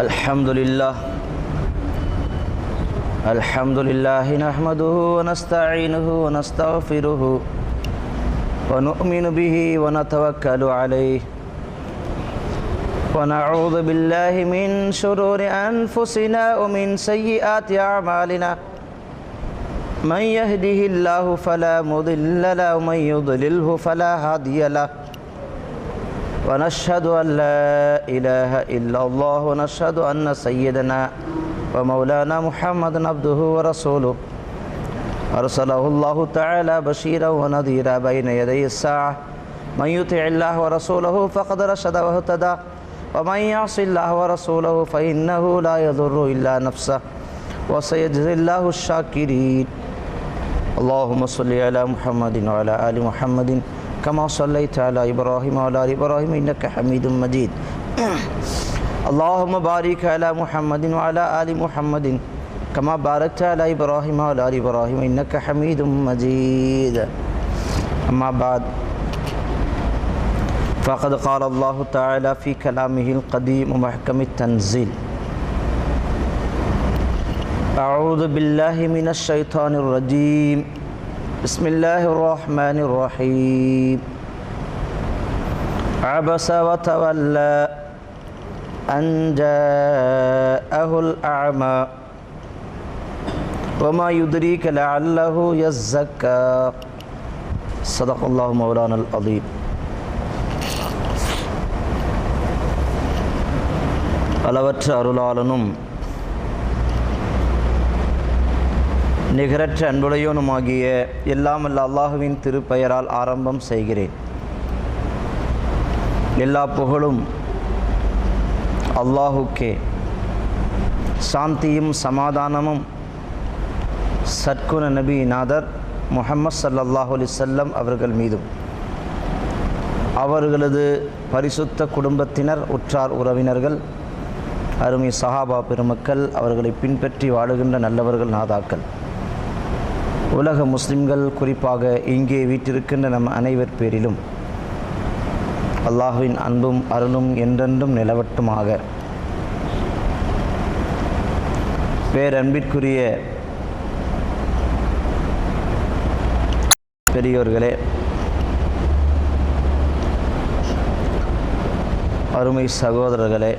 الحمد لله نحمده ونستعينه ونستغفره ونؤمن به ونتوكل عليه ونعوذ بالله من شرور أنفسنا ومن سيئات أعمالنا من يهده الله فلا مضل له ومن يضلله فلا هادي له ونشهد أن لا إله إلا الله ونشهد أن سيدنا ومولانا محمد عبده ورسوله أرسله الله تعالى بشيرا ونذيرا بين يدي الساعة من يطع الله ورسوله فقد رشد واهتدى ومن يعص الله ورسوله فإنه لا يضر إلا نفسه وسيجزي الله الشاكرين اللهم صل على محمد وعلى آل محمد كما صليت على إبراهيم وعلى آل إبراهيم إنك حميد مجيد اللهم بارك على محمد وعلى آل محمد كما باركت على إبراهيم وعلى آل إبراهيم إنك حميد مجيد أما بعد فقد قال الله تعالى في كلامه القديم ومحكم التنزيل أعوذ بالله من الشيطان الرجيم بسم الله الرحمن الرحيم عبس وتولى أن جاءه الأعمى وما يدريك لعله يزكى صدق الله مولانا العظيم அளவற்ற அருளாளனும் நிகரற்ற அன்புடையோனுமாகிய எல்லாமல்ல அல்லாஹுவின் திருப்பெயரால் ஆரம்பம் செய்கிறேன். எல்லா புகழும் அல்லாஹுக்கே, சாந்தியும் சமாதானமும் சற்குண நபி நாதர் முஹம்மது ஸல்லல்லாஹு அலைஹி வஸல்லம் அவர்கள் மீதும் அவர்களது பரிசுத்த குடும்பத்தினர், உற்றார் உறவினர்கள், அருமை சஹாபா பெருமக்கள், அவர்களை பின்பற்றி வாழுகின்ற நல்லவர்கள் நாதாக்கள், உலக முஸ்லிம்கள், குறிப்பாக இங்கே வீற்றிருக்கின்ற நம் அனைவர் பேரிலும் அல்லாஹுவின் அன்பும் அருளும் என்றென்றும் நிலவட்டுமாக. பேரன்பிற்குரிய பெரியோர்களே, அருமை சகோதரர்களே,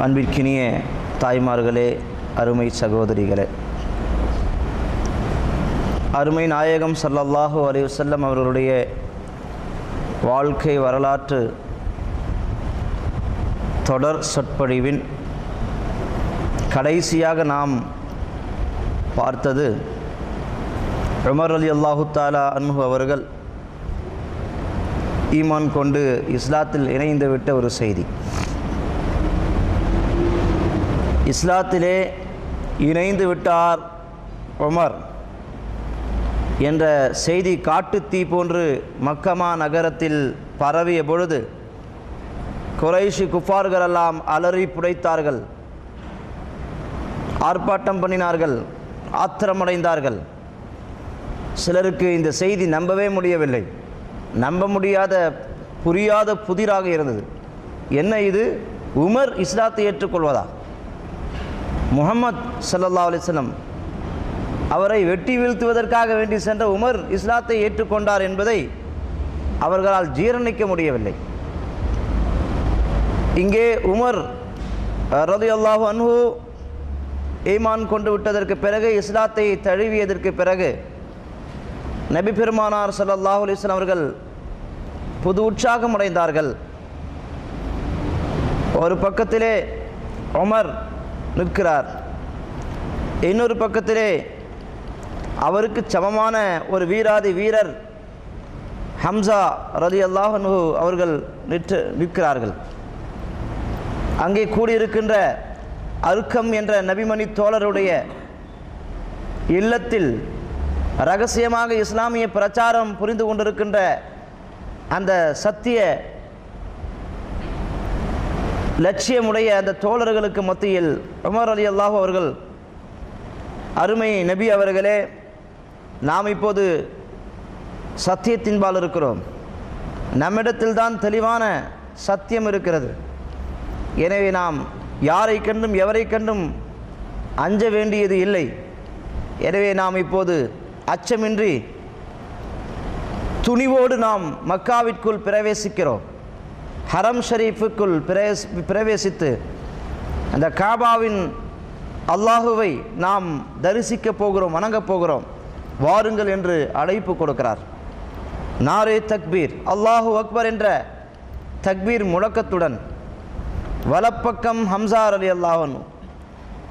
அன்பிற்கினிய தாய்மார்களே, அருமை சகோதரிகளே, அருமை நாயகம் ஸல்லல்லாஹு அலைஹி வஸல்லம் அவர்களுடைய வாழ்க்கை வரலாற்று தொடர் சொற்பொழிவின் கடைசியாக நாம் பார்த்தது உமர் ரலியல்லாஹு தஆலா அன்ஹு அவர்கள் ஈமான் கொண்டு இஸ்லாத்தில் இணைந்து விட்ட ஒரு செய்தி. இஸ்லாத்திலே இணைந்து விட்டார் உமர் என்ற செய்தி காட்டுத்தீ போன்று மக்கமா நகரத்தில் பரவிய பொழுது குறைஷி குஃபார்களெல்லாம் அலறி புடைத்தார்கள், ஆர்ப்பாட்டம் பண்ணினார்கள், ஆத்திரமடைந்தார்கள். சிலருக்கு இந்த செய்தி நம்பவே முடியவில்லை. நம்ப முடியாத, புரியாத புதிராக இருந்தது. என்ன இது? உமர் இஸ்லாத்தை ஏற்றுக்கொள்வதா? முஹம்மது ஸல்லல்லாஹு அலைஹி வஸல்லம் அவரை வெட்டி வீழ்த்துவதற்காக வேண்டி சென்ற உமர் இஸ்லாத்தை ஏற்றுக்கொண்டார் என்பதை அவர்களால் ஜீரணிக்க முடியவில்லை. இங்கே உமர் ரலியல்லாஹு அன்ஹு ஈமான் கொண்டு விட்டதற்கு பிறகு, இஸ்லாத்தை தழுவியதற்கு பிறகு நபி பெருமானார் ஸல்லல்லாஹு அலைஹி வஸல்லம் அவர்கள் புது உற்சாகம் அடைந்தார்கள். ஒரு பக்கத்திலே உமர் நிற்கிறார், இன்னொரு பக்கத்திலே அவருக்கு சமமான ஒரு வீராதி வீரர் ஹம்சா ரலியல்லாஹு அன்ஹு அவர்கள் நிற்கிறார்கள். அங்கே கூடியிருக்கின்ற அர்க்கம் என்ற நபிமணி தோழருடைய இல்லத்தில் இரகசியமாக இஸ்லாமிய பிரச்சாரம் புரிந்து கொண்டிருக்கின்ற அந்த சத்திய லட்சியமுடைய அந்த தோழர்களுக்கு மத்தியில் உமர் ரலியல்லாஹு அவர்கள், அருமை நபி அவர்களே, நாம் இப்போது சத்தியத்தின்பால் இருக்கிறோம், நம்மிடத்தில் தான் தெளிவான சத்தியம் இருக்கிறது. எனவே நாம் யாரை கண்டும் எவரை கண்டும் அஞ்ச வேண்டியது இல்லை. எனவே நாம் இப்போது அச்சமின்றி துணிவோடு நாம் மக்காவிற்குள் பிரவேசிக்கிறோம். ஹரம் ஷரீஃபுக்குள் பிரவேசித்து அந்த காபாவின் அல்லாஹுவை நாம் தரிசிக்கப் போகிறோம், வணங்கப் போகிறோம். வாருங்கள் என்று அழைப்பு கொடுக்கிறார். நாரே தக்பீர், அல்லாஹு அக்பர் என்ற தக்பீர் முழக்கத்துடன் வலப்பக்கம் ஹம்சா ரலியல்லாஹு அன்ஹு,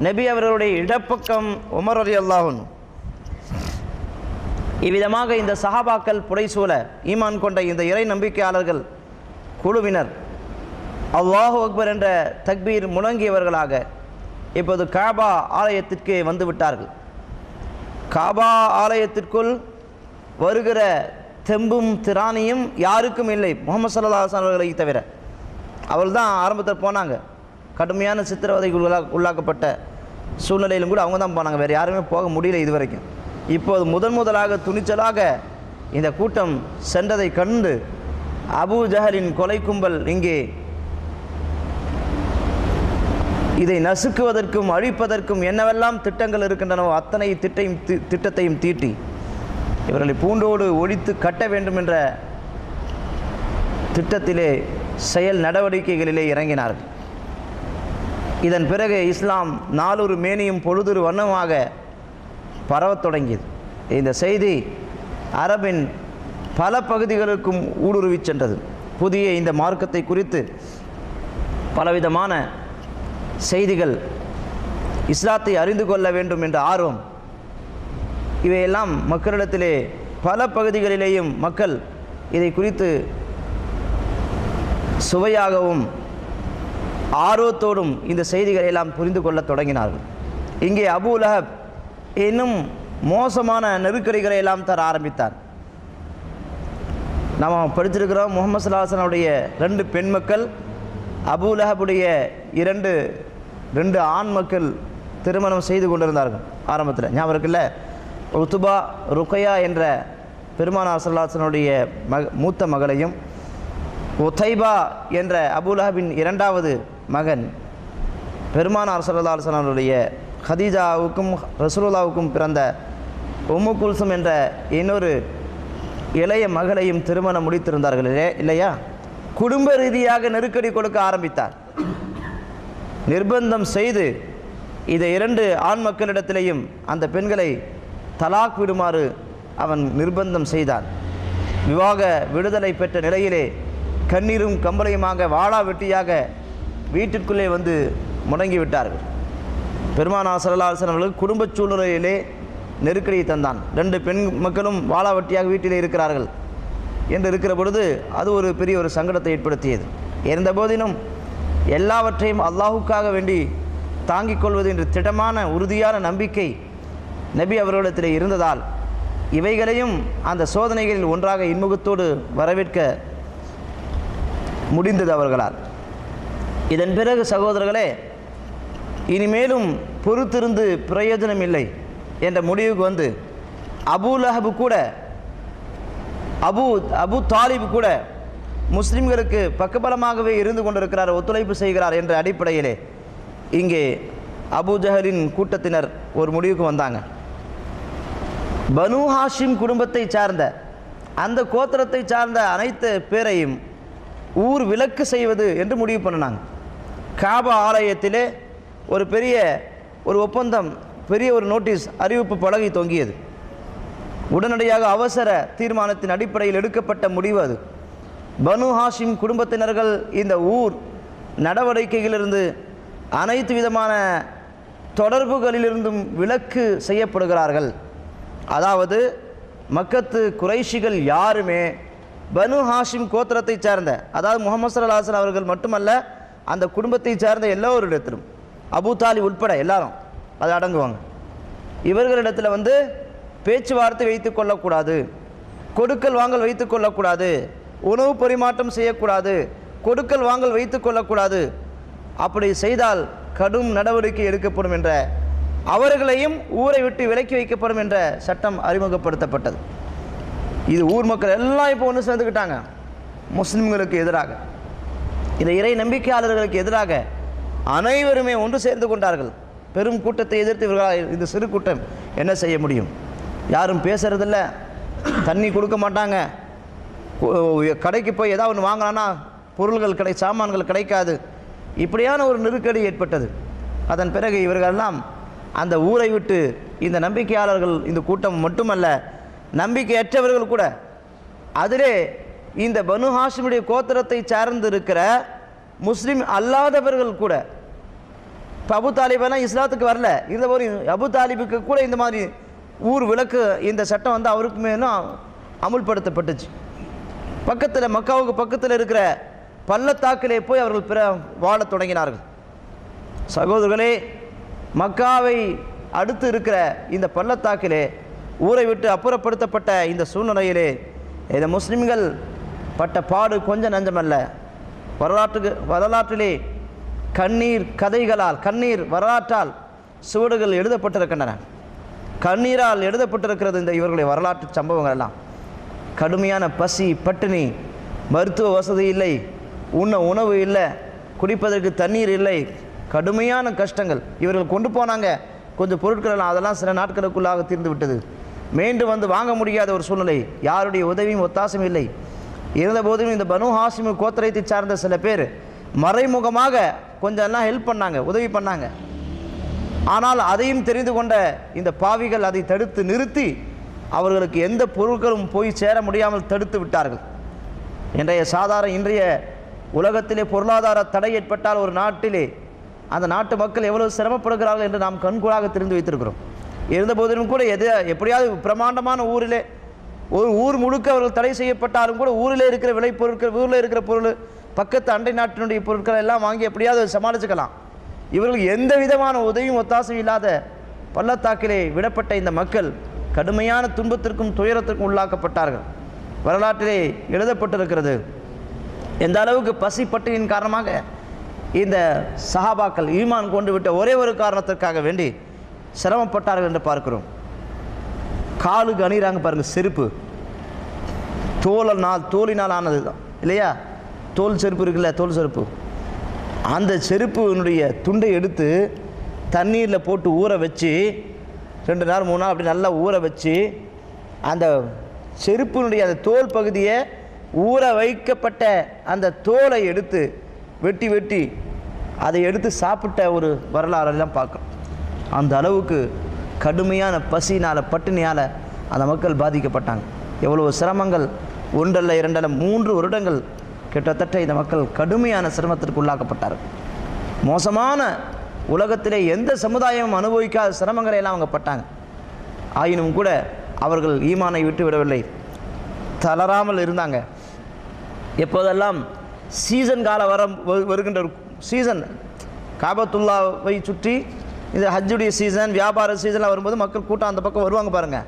நபி அவர்களுடைய இடப்பக்கம் உமர் ரலியல்லாஹு அன்ஹு, இவ்விதமாக இந்த சஹாபாக்கள் புடைசூழ ஈமான் கொண்ட இந்த இறை நம்பிக்கையாளர்கள் குழுவினர் அல்லாஹு அக்பர் என்ற தக்பீர் முழங்கியவர்களாக இப்போது காபா ஆலயத்திற்கு வந்து விட்டார்கள். காபா ஆலயத்திற்குள் வருகிற தெம்பும் திராணியும் யாருக்கும் இல்லை, முஹம்மது ஸல்லல்லாஹு அலைஹி வஸல்லம் அவர்களை தவிர. அவர்கள் தான் ஆரம்பத்தில் போனாங்க. கடுமையான சித்திரவதைக்கு உள்ளாக்கப்பட்ட சூழ்நிலையிலும் கூட அவங்க தான் போனாங்க, வேறு யாருமே போக முடியல இதுவரைக்கும். இப்போது முதலாக துணிச்சலாக இந்த கூட்டம் சென்றதை கண்டு அபூ ஜஹலின் கொலை கும்பல் இங்கே இதை நசுக்குவதற்கும் அழிப்பதற்கும் என்னவெல்லாம் திட்டங்கள் இருக்கின்றனவோ அத்தனை திட்டத்தையும் தீட்டி இவர்களை பூண்டோடு ஒழித்து கட்ட வேண்டும் என்ற திட்டத்திலே செயல் நடவடிக்கைகளிலே இறங்கினார்கள். இதன் பிறகு இஸ்லாம் நாளொரு மேனியும் பொழுதொரு வண்ணமாக பரவத் தொடங்கியது. இந்த செய்தி அரபின் பல பகுதிகளுக்கும் ஊடுருவி சென்றது. புதிய இந்த மார்க்கத்தை குறித்து பலவிதமான செய்திகள், இஸ்லாத்தை அறிந்து கொள்ள வேண்டும் என்ற ஆர்வம், இவையெல்லாம் மக்களிடத்திலே பல பகுதிகளிலேயும் மக்கள் இதை குறித்து சுவையாகவும் ஆர்வத்தோடும் இந்த செய்திகளை எல்லாம் புரிந்து கொள்ள தொடங்கினார்கள். இங்கே அபூ லஹப் இன்னும் மோசமான நெருக்கடிகளை எல்லாம் தர ஆரம்பித்தார். நாம் படித்திருக்கிறோம், முஹம்மது ஸல்லல்லாஹு அலைஹி வஸல்லம் ரெண்டு பெண் மக்கள், அபூ லஹபுடைய ரெண்டு ஆண் மக்கள் திருமணம் செய்து கொண்டிருந்தார்கள். ஆரம்பத்தில் ஞாபகம் இருக்குல்ல, உத்துபா ருக்கையா என்ற பெருமானார் ஸல்லல்லாஹு அலைஹி வஸல்லம் மூத்த மகளையும், உதைபா என்ற அபூ லஹபின் இரண்டாவது மகன் பெருமானார் ஸல்லல்லாஹு அலைஹி வஸல்லம் ஹதீஜாவுக்கும் ரசூலுல்லாஹுக்கும் பிறந்த உம்மு குல்சும் என்ற இன்னொரு இளைய மகளையும் திருமணம் முடித்திருந்தார்கள் இல்லையா? குடும்ப ரீதியாக நெருக்கடி கொடுக்க ஆரம்பித்தார். நிர்பந்தம் செய்து இதை இரண்டு ஆண் மக்களிடத்திலேயும் அந்த பெண்களை தலாக் விடுமாறு அவன் நிர்பந்தம் செய்தான். விவாக விடுதலை பெற்ற நிலையிலே கண்ணீரும் கம்பளையுமாக வாளா வெட்டியாக வீட்டிற்குள்ளே வந்து முடங்கிவிட்டார்கள். பெருமானார் ஸல்லல்லாஹு அலைஹி வஸல்லம் அவர்களுக்கு குடும்பச் சூழ்நிலையிலே நெருக்கடியை தந்தான். ரெண்டு பெண் மக்களும் வாளா வெட்டியாக வீட்டிலே இருக்கிறார்கள் என்று இருக்கிற பொழுது அது ஒரு பெரிய ஒரு சங்கடத்தை ஏற்படுத்தியது. இருந்த போதிலும் எல்லாவற்றையும் அல்லாஹுக்காக வேண்டி தாங்கிக் கொள்வது என்று திடமான உறுதியான நம்பிக்கை நபி அவர்களிடத்தில் இருந்ததால் இவைகளையும் அந்த சோதனைகளில் ஒன்றாக இன்முகத்தோடு வரவேற்க முடிந்தது அவர்களால். இதன் பிறகு சகோதரர்களே, இனிமேலும் பொறுத்திருந்து பிரயோஜனம் இல்லை என்ற முடிவுக்கு வந்து அபூ லஹப் கூட அபூ தாலிப் கூட முஸ்லிம்களுக்கு பக்கபலமாகவே இருந்து கொண்டிருக்கிறார், ஒத்துழைப்பு செய்கிறார் என்ற அடிப்படையிலே இங்கே அபூ ஜஹலின் கூட்டத்தினர் ஒரு முடிவுக்கு வந்தாங்க. பனு ஹாஷிம் குடும்பத்தை சார்ந்த அந்த கோத்திரத்தை சார்ந்த அனைத்து பேரையும் ஊர் விலக்கு செய்வது என்று முடிவு பண்ணினாங்க. காபா ஆலயத்திலே ஒரு பெரிய ஒரு ஒப்பந்தம், பெரிய ஒரு நோட்டீஸ் அறிவிப்பு பலகை தொங்கியது. உடனடியாக அவசர தீர்மானத்தின் அடிப்படையில் எடுக்கப்பட்ட முடிவு அது. பனு ஹாஷிம் குடும்பத்தினர்கள் இந்த ஊர் நடவடிக்கைகளிலிருந்து அனைத்து விதமான தொடர்புகளிலிருந்தும் விலக்கு செய்யப்படுகிறார்கள். அதாவது மக்கத்து குறைஷிகள் யாருமே பனு ஹாஷிம் கோத்திரத்தை சார்ந்த, அதாவது முஹம்மது ஸல்லல்லாஹு அலைஹி வஸல்லம் அவர்கள் மட்டுமல்ல, அந்த குடும்பத்தை சார்ந்த எல்லோரிடத்திலும் அபூ தாலிப் உட்பட எல்லாரும் அது அடங்குவாங்க. இவர்களிடத்தில் வந்து பேச்சுவார்த்தை வைத்து கொள்ளக்கூடாது, கொடுக்கல் வாங்கல் வைத்து கொள்ளக்கூடாது, உணவு பரிமாற்றம் செய்யக்கூடாது, கொடுக்கல் வாங்கல் வைத்து கொள்ளக்கூடாது. அப்படி செய்தால் கடும் நடவடிக்கை எடுக்கப்படும் என்ற, அவர்களையும் ஊரை விட்டு விலக்கி வைக்கப்படும் என்ற சட்டம் அறிமுகப்படுத்தப்பட்டது. இது ஊர் மக்கள் எல்லாம் இப்போ ஒன்று சேர்ந்துக்கிட்டாங்க முஸ்லிம்களுக்கு எதிராக. இந்த இறை நம்பிக்கையாளர்களுக்கு எதிராக அனைவருமே ஒன்று சேர்ந்து கொண்டார்கள். பெரும் கூட்டத்தை எதிர்த்து இவர்களால் இந்த சிறு கூட்டம் என்ன செய்ய முடியும்? யாரும் பேசுறதில்ல, தண்ணி கொடுக்க மாட்டாங்க, கடைக்கு போய் ஏதாவது ஒன்று வாங்கினான்னா பொருள்கள் சாமான்கள் கிடைக்காது. இப்படியான ஒரு நெருக்கடி ஏற்பட்டது. அதன் பிறகு இவர்களெல்லாம் அந்த ஊரை விட்டு, இந்த நம்பிக்கையாளர்கள் இந்த கூட்டம் மட்டுமல்ல, நம்பிக்கையற்றவர்கள் கூட, அதிலே இந்த பனு ஹாஷிமுடைய கோத்திரத்தை சார்ந்து இருக்கிற முஸ்லீம் அல்லாதவர்கள் கூட, இப்போ அபு தாலிபெல்லாம் இஸ்லாத்துக்கு வரல, இருந்தபோது அபு தாலிபுக்கு கூட இந்த மாதிரி ஊர் விளக்கு இந்த சட்டம் வந்து அவருக்கு மேலும் அமுல்படுத்தப்பட்டுச்சு. பக்கத்தில் மக்காவுக்கு பக்கத்தில் இருக்கிற பள்ளத்தாக்கிலே போய் அவர்கள் வாழத் தொடங்கினார்கள். சகோதரர்களே, மக்காவை அடுத்து இருக்கிற இந்த பள்ளத்தாக்கிலே ஊரை விட்டு அப்புறப்படுத்தப்பட்ட இந்த சூழ்நிலையிலே இந்த முஸ்லிம்கள் பட்ட பாடு கொஞ்சம் நஞ்சமல்ல. வரலாற்றிலே கண்ணீர் கதைகளால், கண்ணீர் வரலாற்றால் சுவடுகள் எழுதப்பட்டிருக்கின்றன. கண்ணீரால் எழுதப்பட்டிருக்கிறது இந்த இவர்களுடைய வரலாற்று சம்பவங்கள் எல்லாம். கடுமையான பசி, பட்டினி, மருத்துவ வசதி இல்லை, உண்ண உணவு இல்லை, குடிப்பதற்கு தண்ணீர் இல்லை, கடுமையான கஷ்டங்கள். இவர்கள் கொண்டு போனாங்க கொஞ்சம் பொருட்கள், அதெல்லாம் சில நாட்களுக்குள்ளாக தீர்ந்து விட்டது. மீண்டும் வந்து வாங்க முடியாத ஒரு சூழ்நிலை, யாருடைய உதவியும் ஒத்தாசையும் இல்லை. இருந்தபோதும் இந்த பனு ஹாஷிம் கோத்திரத்தை சார்ந்த சில பேர் மறைமுகமாக கொஞ்சம் எல்லாம் ஹெல்ப் பண்ணாங்க, உதவி பண்ணாங்க. ஆனால் அதையும் தெரிந்து கொண்ட இந்த பாவிகள் அதை தடுத்து நிறுத்தி அவர்களுக்கு எந்த பொருட்களும் போய் சேர முடியாமல் தடுத்து விட்டார்கள். இன்றைய உலகத்திலே பொருளாதார தடை ஏற்பட்டால் ஒரு நாட்டிலே அந்த நாட்டு மக்கள் எவ்வளவு சிரமப்படுகிறார்கள் என்று நாம் கண்கூடாக தெரிந்து வைத்திருக்கிறோம். இருந்தபோதிலும் கூட எப்படியாவது பிரமாண்டமான ஊரிலே ஒரு ஊர் முழுக்க அவர்கள் தடை செய்யப்பட்டாலும் கூட ஊரிலே இருக்கிற விளைபொருட்கள், ஊரில் இருக்கிற பொருள், பக்கத்து அண்டை நாட்டினுடைய பொருட்கள் எல்லாம் வாங்கி எப்படியாவது சமாளிச்சுக்கலாம். இவர்கள் எந்த விதமான உதவியும் ஒத்தாசையும் இல்லாத பள்ளத்தாக்கிலே விடப்பட்ட இந்த மக்கள் கடுமையான துன்பத்திற்கும் துயரத்திற்கும் உள்ளாக்கப்பட்டார்கள். வரலாற்றிலே எழுதப்பட்டிருக்கிறது எந்த அளவுக்கு பசி பட்டினியின் காரணமாக இந்த சஹாபாக்கள் ஈமான் கொண்டு விட்ட ஒரே ஒரு காரணத்திற்காக வேண்டி சிரமப்பட்டார்கள் என்று பார்க்கிறோம். காலுக்கு அணிகிறாங்க பாருங்கள், செருப்பு தோலினால் ஆனது தான் இல்லையா? தோல் செருப்பு இருக்குல்ல, தோல் செருப்பு, அந்த செருப்புனுடைய துண்டை எடுத்து தண்ணீரில் போட்டு ஊற வச்சு 2 நாள் 3 நாள் அப்படி நல்லா ஊற வச்சு அந்த செருப்பினுடைய அந்த தோல் பகுதியை, ஊற வைக்கப்பட்ட அந்த தோலை எடுத்து வெட்டி அதை எடுத்து சாப்பிட்ட ஒரு வரலாறெல்லாம் பார்க்குறோம். அந்த அளவுக்கு கடுமையான பசினால், பட்டினியால் அந்த மக்கள் பாதிக்கப்பட்டாங்க. எவ்வளவு சிரமங்கள், 1 அல்ல 2 அல்ல 3 வருடங்கள் கிட்டத்தட்ட இந்த மக்கள் கடுமையான சிரமத்திற்கு உள்ளாக்கப்பட்டார்கள். மோசமான, உலகத்திலே எந்த சமுதாயமும் அனுபவிக்காத சிரமங்களை எல்லாம் அவங்க பட்டாங்க. ஆயினும் கூட அவர்கள் ஈமானை விட்டு விடவில்லை, தளராமல் இருந்தாங்க. எப்போதெல்லாம் சீசன் காலம் வருகின்ற சீசன், காபத்துல்லாவை சுற்றி இந்த ஹஜ்ஜுடைய சீசன், வியாபார சீசனில் வரும்போது மக்கள் கூட்டம் அந்த பக்கம் வருவாங்க பாருங்கள்.